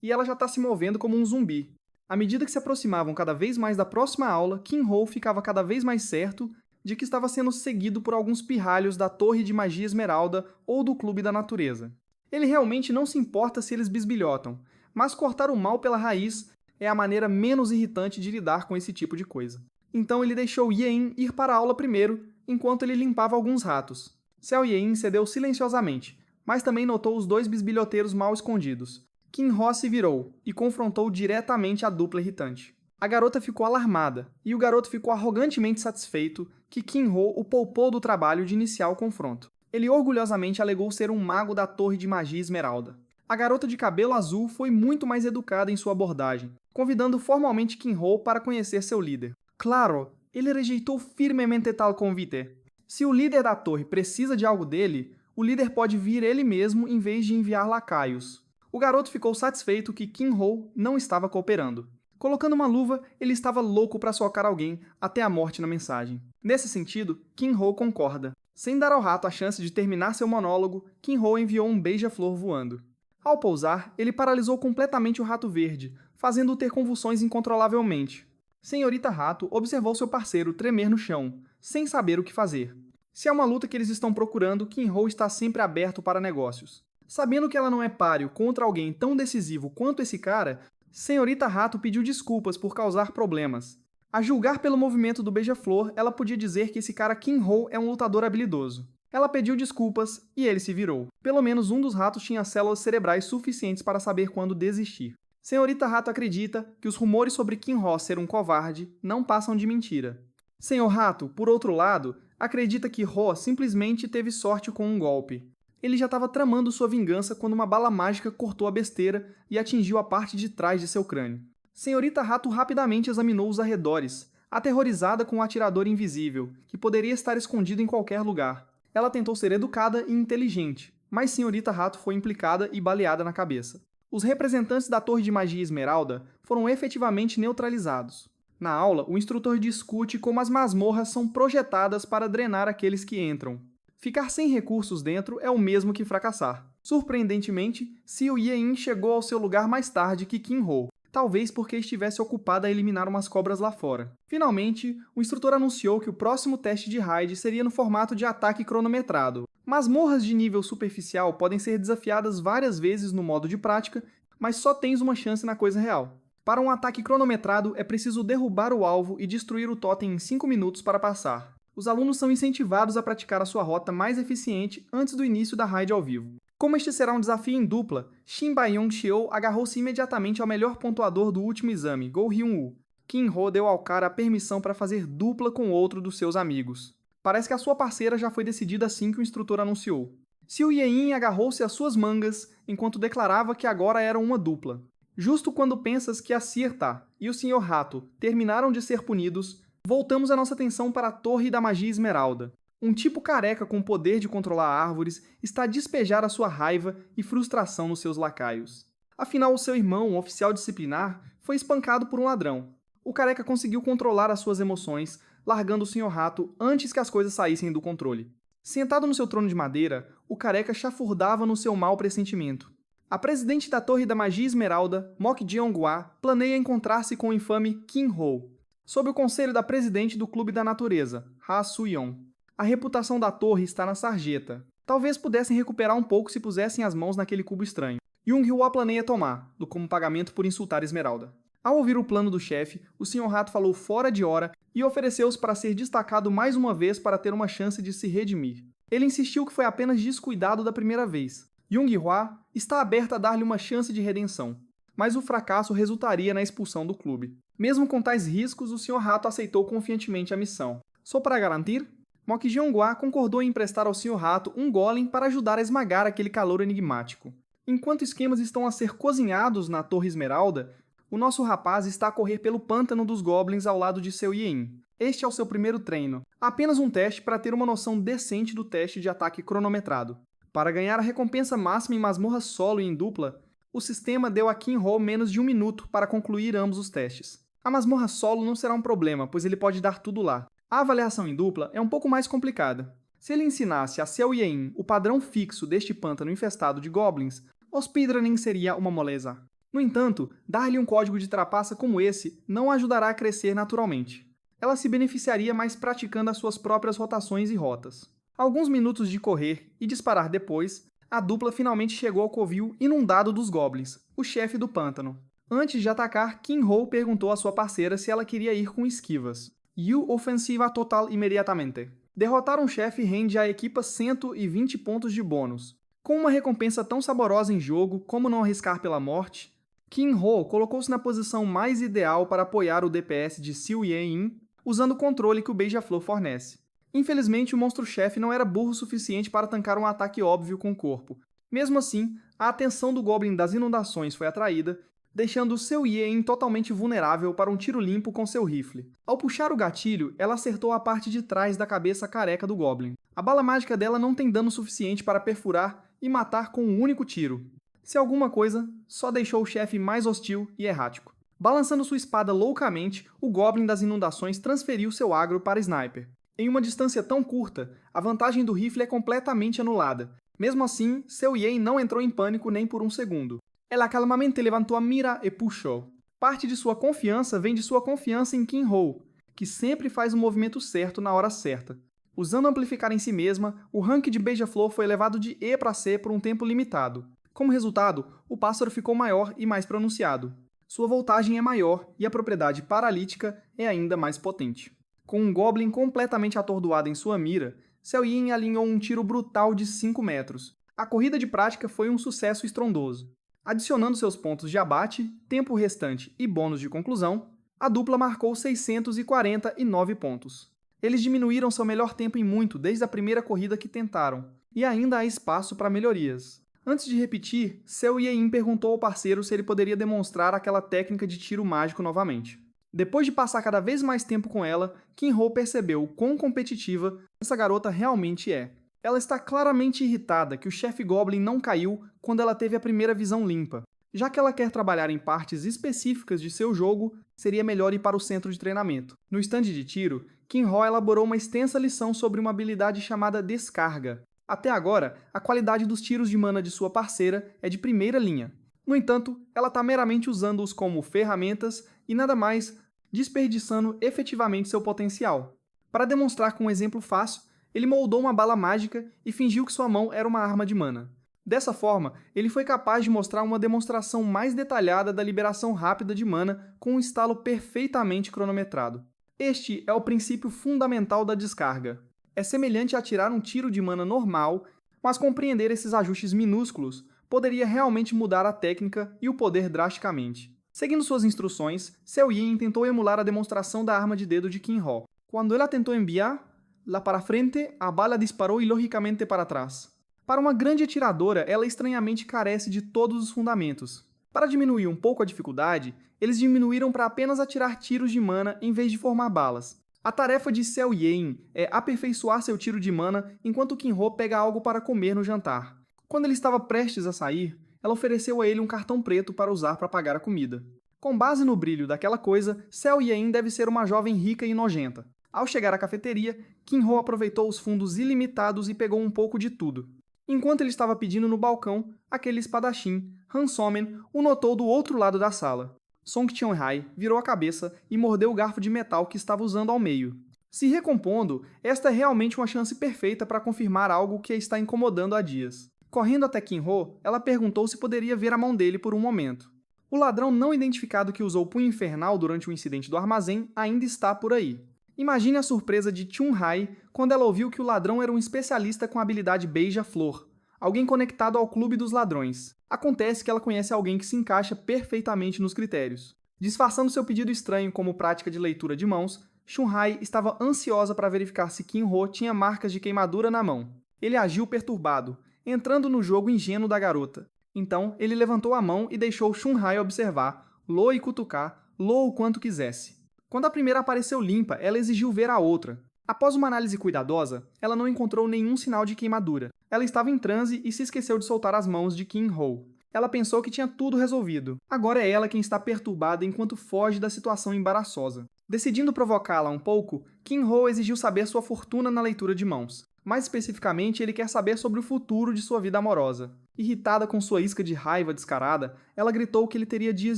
E ela já está se movendo como um zumbi. À medida que se aproximavam cada vez mais da próxima aula, Kim Ho ficava cada vez mais certo de que estava sendo seguido por alguns pirralhos da Torre de Magia Esmeralda ou do Clube da Natureza. Ele realmente não se importa se eles bisbilhotam, mas cortar o mal pela raiz é a maneira menos irritante de lidar com esse tipo de coisa. Então ele deixou Ye-in ir para a aula primeiro, enquanto ele limpava alguns ratos. Xiao Ye-in cedeu silenciosamente, mas também notou os 2 bisbilhoteiros mal escondidos. Kim Ho se virou e confrontou diretamente a dupla irritante. A garota ficou alarmada, e o garoto ficou arrogantemente satisfeito que Kim Ho o poupou do trabalho de iniciar o confronto. Ele orgulhosamente alegou ser um mago da Torre de Magia Esmeralda. A garota de cabelo azul foi muito mais educada em sua abordagem, convidando formalmente Kim Ho para conhecer seu líder. Claro, ele rejeitou firmemente tal convite. Se o líder da torre precisa de algo dele, o líder pode vir ele mesmo em vez de enviar lacaios. O garoto ficou satisfeito que Kim Ho não estava cooperando. Colocando uma luva, ele estava louco para socar alguém até a morte na mensagem. Nesse sentido, Kim Ho concorda. Sem dar ao rato a chance de terminar seu monólogo, Kim Ho enviou um beija-flor voando. Ao pousar, ele paralisou completamente o rato verde, fazendo-o ter convulsões incontrolavelmente. Senhorita Rato observou seu parceiro tremer no chão, sem saber o que fazer. Se é uma luta que eles estão procurando, Kinho está sempre aberto para negócios. Sabendo que ela não é páreo contra alguém tão decisivo quanto esse cara, Senhorita Rato pediu desculpas por causar problemas. A julgar pelo movimento do beija-flor, ela podia dizer que esse cara Kinho é um lutador habilidoso. Ela pediu desculpas e ele se virou. Pelo menos um dos ratos tinha células cerebrais suficientes para saber quando desistir. Senhorita Rato acredita que os rumores sobre Kinho ser um covarde não passam de mentira. Senhor Rato, por outro lado, acredita que Ho simplesmente teve sorte com um golpe. Ele já estava tramando sua vingança quando uma bala mágica cortou a besteira e atingiu a parte de trás de seu crânio. Senhorita Rato rapidamente examinou os arredores, aterrorizada com o atirador invisível, que poderia estar escondido em qualquer lugar. Ela tentou ser educada e inteligente, mas Senhorita Rato foi implicada e baleada na cabeça. Os representantes da Torre de Magia Esmeralda foram efetivamente neutralizados. Na aula, o instrutor discute como as masmorras são projetadas para drenar aqueles que entram. Ficar sem recursos dentro é o mesmo que fracassar. Surpreendentemente, Xiu Yein chegou ao seu lugar mais tarde que Kinho, talvez porque estivesse ocupada a eliminar umas cobras lá fora. Finalmente, o instrutor anunciou que o próximo teste de raid seria no formato de ataque cronometrado. Masmorras de nível superficial podem ser desafiadas várias vezes no modo de prática, mas só tens uma chance na coisa real. Para um ataque cronometrado, é preciso derrubar o alvo e destruir o totem em 5 minutos para passar. Os alunos são incentivados a praticar a sua rota mais eficiente antes do início da raid ao vivo. Como este será um desafio em dupla, Shin Baiyong-Xiou agarrou-se imediatamente ao melhor pontuador do último exame, Go Hyun-woo. Kinho deu ao cara a permissão para fazer dupla com outro dos seus amigos. Parece que a sua parceira já foi decidida assim que o instrutor anunciou. Xiu Yein agarrou-se às suas mangas enquanto declarava que agora eram uma dupla. Justo quando pensas que a Sirta e o Sr. Rato terminaram de ser punidos, voltamos a nossa atenção para a Torre da Magia Esmeralda. Um tipo careca com o poder de controlar árvores está a despejar a sua raiva e frustração nos seus lacaios. Afinal, o seu irmão, um oficial disciplinar, foi espancado por um ladrão. O careca conseguiu controlar as suas emoções, largando o Sr. Rato antes que as coisas saíssem do controle. Sentado no seu trono de madeira, o careca chafurdava no seu mau pressentimento. A presidente da Torre da Magia Esmeralda, Mok Jeonghwa, planeia encontrar-se com o infame Kinho, sob o conselho da presidente do Clube da Natureza, Ha Su-yeon. A reputação da torre está na sarjeta. Talvez pudessem recuperar um pouco se pusessem as mãos naquele cubo estranho. Young-hwa planeia tomá-lo como pagamento por insultar Esmeralda. Ao ouvir o plano do chefe, o Sr. Rato falou fora de hora e ofereceu-se para ser destacado mais uma vez para ter uma chance de se redimir. Ele insistiu que foi apenas descuidado da primeira vez. Young-hwa está aberta a dar-lhe uma chance de redenção, mas o fracasso resultaria na expulsão do clube. Mesmo com tais riscos, o Sr. Rato aceitou confiantemente a missão. Só para garantir, Mok Jeonghwa concordou em emprestar ao Sr. Rato um golem para ajudar a esmagar aquele calor enigmático. Enquanto esquemas estão a ser cozinhados na Torre Esmeralda, o nosso rapaz está a correr pelo pântano dos goblins ao lado de Xiu Yein. Este é o seu primeiro treino, apenas um teste para ter uma noção decente do teste de ataque cronometrado. Para ganhar a recompensa máxima em masmorra solo e em dupla, o sistema deu a Kinho menos de 1 minuto para concluir ambos os testes. A masmorra solo não será um problema, pois ele pode dar tudo lá. A avaliação em dupla é um pouco mais complicada. Se ele ensinasse a Xiu Yein o padrão fixo deste pântano infestado de goblins, o speedrunning seria uma moleza. No entanto, dar-lhe um código de trapaça como esse não a ajudará a crescer naturalmente. Ela se beneficiaria mais praticando as suas próprias rotações e rotas. Alguns minutos de correr e disparar depois, a dupla finalmente chegou ao covil inundado dos goblins, o chefe do pântano. Antes de atacar, Kinho perguntou à sua parceira se ela queria ir com esquivas. "You ofensiva total imediatamente." Derrotar um chefe rende à equipa 120 pontos de bônus. Com uma recompensa tão saborosa em jogo, como não arriscar pela morte, Kinho colocou-se na posição mais ideal para apoiar o DPS de Xiu Yein, usando o controle que o Beija-Flor fornece. Infelizmente, o monstro-chefe não era burro o suficiente para tancar um ataque óbvio com o corpo. Mesmo assim, a atenção do Goblin das Inundações foi atraída, deixando Xiu Yein totalmente vulnerável para um tiro limpo com seu rifle. Ao puxar o gatilho, ela acertou a parte de trás da cabeça careca do Goblin. A bala mágica dela não tem dano suficiente para perfurar e matar com um único tiro. Se alguma coisa, só deixou o chefe mais hostil e errático. Balançando sua espada loucamente, o Goblin das Inundações transferiu seu agro para Sniper. Em uma distância tão curta, a vantagem do rifle é completamente anulada. Mesmo assim, Xiu Yein não entrou em pânico nem por um segundo. Ela calmamente levantou a mira e puxou. Parte de sua confiança vem de sua confiança em Kinho, que sempre faz o movimento certo na hora certa. Usando amplificar em si mesma, o rank de Beija-Flor foi elevado de E para C por um tempo limitado. Como resultado, o pássaro ficou maior e mais pronunciado. Sua voltagem é maior e a propriedade paralítica é ainda mais potente. Com um Goblin completamente atordoado em sua mira, Xiao Yin alinhou um tiro brutal de 5 metros. A corrida de prática foi um sucesso estrondoso. Adicionando seus pontos de abate, tempo restante e bônus de conclusão, a dupla marcou 649 pontos. Eles diminuíram seu melhor tempo em muito desde a primeira corrida que tentaram, e ainda há espaço para melhorias. Antes de repetir, Xiao Yin perguntou ao parceiro se ele poderia demonstrar aquela técnica de tiro mágico novamente. Depois de passar cada vez mais tempo com ela, Qin-Ho percebeu o quão competitiva essa garota realmente é. Ela está claramente irritada que o chefe Goblin não caiu quando ela teve a primeira visão limpa. Já que ela quer trabalhar em partes específicas de seu jogo, seria melhor ir para o centro de treinamento. No stand de tiro, Qin-Ho elaborou uma extensa lição sobre uma habilidade chamada Descarga. Até agora, a qualidade dos tiros de mana de sua parceira é de primeira linha. No entanto, ela está meramente usando-os como ferramentas e nada mais, desperdiçando efetivamente seu potencial. Para demonstrar com um exemplo fácil, ele moldou uma bala mágica e fingiu que sua mão era uma arma de mana. Dessa forma, ele foi capaz de mostrar uma demonstração mais detalhada da liberação rápida de mana com um estalo perfeitamente cronometrado. Este é o princípio fundamental da descarga. É semelhante a atirar um tiro de mana normal, mas compreender esses ajustes minúsculos poderia realmente mudar a técnica e o poder drasticamente. Seguindo suas instruções, Xiao Yin tentou emular a demonstração da arma de dedo de Qin-Ho. Quando ela tentou enviar lá para frente, a bala disparou ilogicamente para trás. Para uma grande atiradora, ela estranhamente carece de todos os fundamentos. Para diminuir um pouco a dificuldade, eles diminuíram para apenas atirar tiros de mana em vez de formar balas. A tarefa de Xiao Yin é aperfeiçoar seu tiro de mana enquanto Qin-Ho pega algo para comer no jantar. Quando ele estava prestes a sair, ela ofereceu a ele um cartão preto para usar para pagar a comida. Com base no brilho daquela coisa, Xiao Yin deve ser uma jovem rica e nojenta. Ao chegar à cafeteria, Qin-Ho aproveitou os fundos ilimitados e pegou um pouco de tudo. Enquanto ele estava pedindo no balcão, aquele espadachim, Han Somen, o notou do outro lado da sala. Song Qianhai virou a cabeça e mordeu o garfo de metal que estava usando ao meio. Se recompondo, esta é realmente uma chance perfeita para confirmar algo que a está incomodando há dias. Correndo até Qin-Ho, ela perguntou se poderia ver a mão dele por um momento. O ladrão não identificado que usou o punho infernal durante o incidente do armazém ainda está por aí. Imagine a surpresa de Chun-Hai quando ela ouviu que o ladrão era um especialista com a habilidade Beija-Flor, alguém conectado ao clube dos ladrões. Acontece que ela conhece alguém que se encaixa perfeitamente nos critérios. Disfarçando seu pedido estranho como prática de leitura de mãos, Chun-Hai estava ansiosa para verificar se Qin-Ho tinha marcas de queimadura na mão. Ele agiu perturbado, entrando no jogo ingênuo da garota. Então, ele levantou a mão e deixou Chun-Hai observar, Lo e cutucar, Lo o quanto quisesse. Quando a primeira apareceu limpa, ela exigiu ver a outra. Após uma análise cuidadosa, ela não encontrou nenhum sinal de queimadura. Ela estava em transe e se esqueceu de soltar as mãos de Qin-Ho. Ela pensou que tinha tudo resolvido. Agora é ela quem está perturbada enquanto foge da situação embaraçosa. Decidindo provocá-la um pouco, Qin-Ho exigiu saber sua fortuna na leitura de mãos. Mais especificamente, ele quer saber sobre o futuro de sua vida amorosa. Irritada com sua isca de raiva descarada, ela gritou que ele teria dias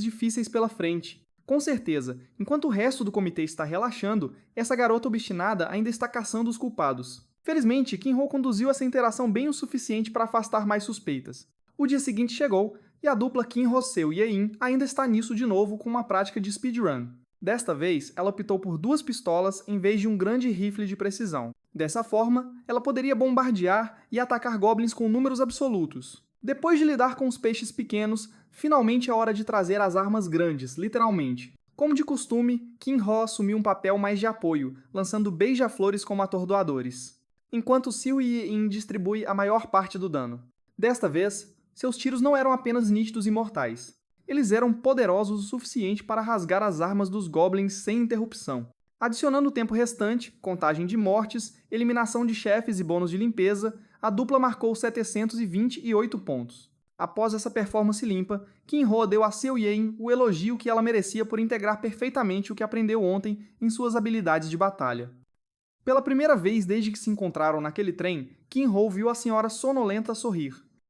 difíceis pela frente. Com certeza, enquanto o resto do comitê está relaxando, essa garota obstinada ainda está caçando os culpados. Felizmente, Qin-Ho conduziu essa interação bem o suficiente para afastar mais suspeitas. O dia seguinte chegou, e a dupla Qin-Ho-Seo e Ye-In ainda está nisso de novo com uma prática de speedrun. Desta vez, ela optou por 2 pistolas em vez de um grande rifle de precisão. Dessa forma, ela poderia bombardear e atacar goblins com números absolutos. Depois de lidar com os peixes pequenos, finalmente é hora de trazer as armas grandes, literalmente. Como de costume, Qin-Ho assumiu um papel mais de apoio, lançando beija-flores como atordoadores, enquanto Xiao Yin distribui a maior parte do dano. Desta vez, seus tiros não eram apenas nítidos e mortais. Eles eram poderosos o suficiente para rasgar as armas dos goblins sem interrupção. Adicionando o tempo restante, contagem de mortes, eliminação de chefes e bônus de limpeza, a dupla marcou 728 pontos. Após essa performance limpa, Qin-Ho deu a Xiao Yin o elogio que ela merecia por integrar perfeitamente o que aprendeu ontem em suas habilidades de batalha. Pela primeira vez desde que se encontraram naquele trem, Qin-Ho viu a senhora sonolenta sorrir.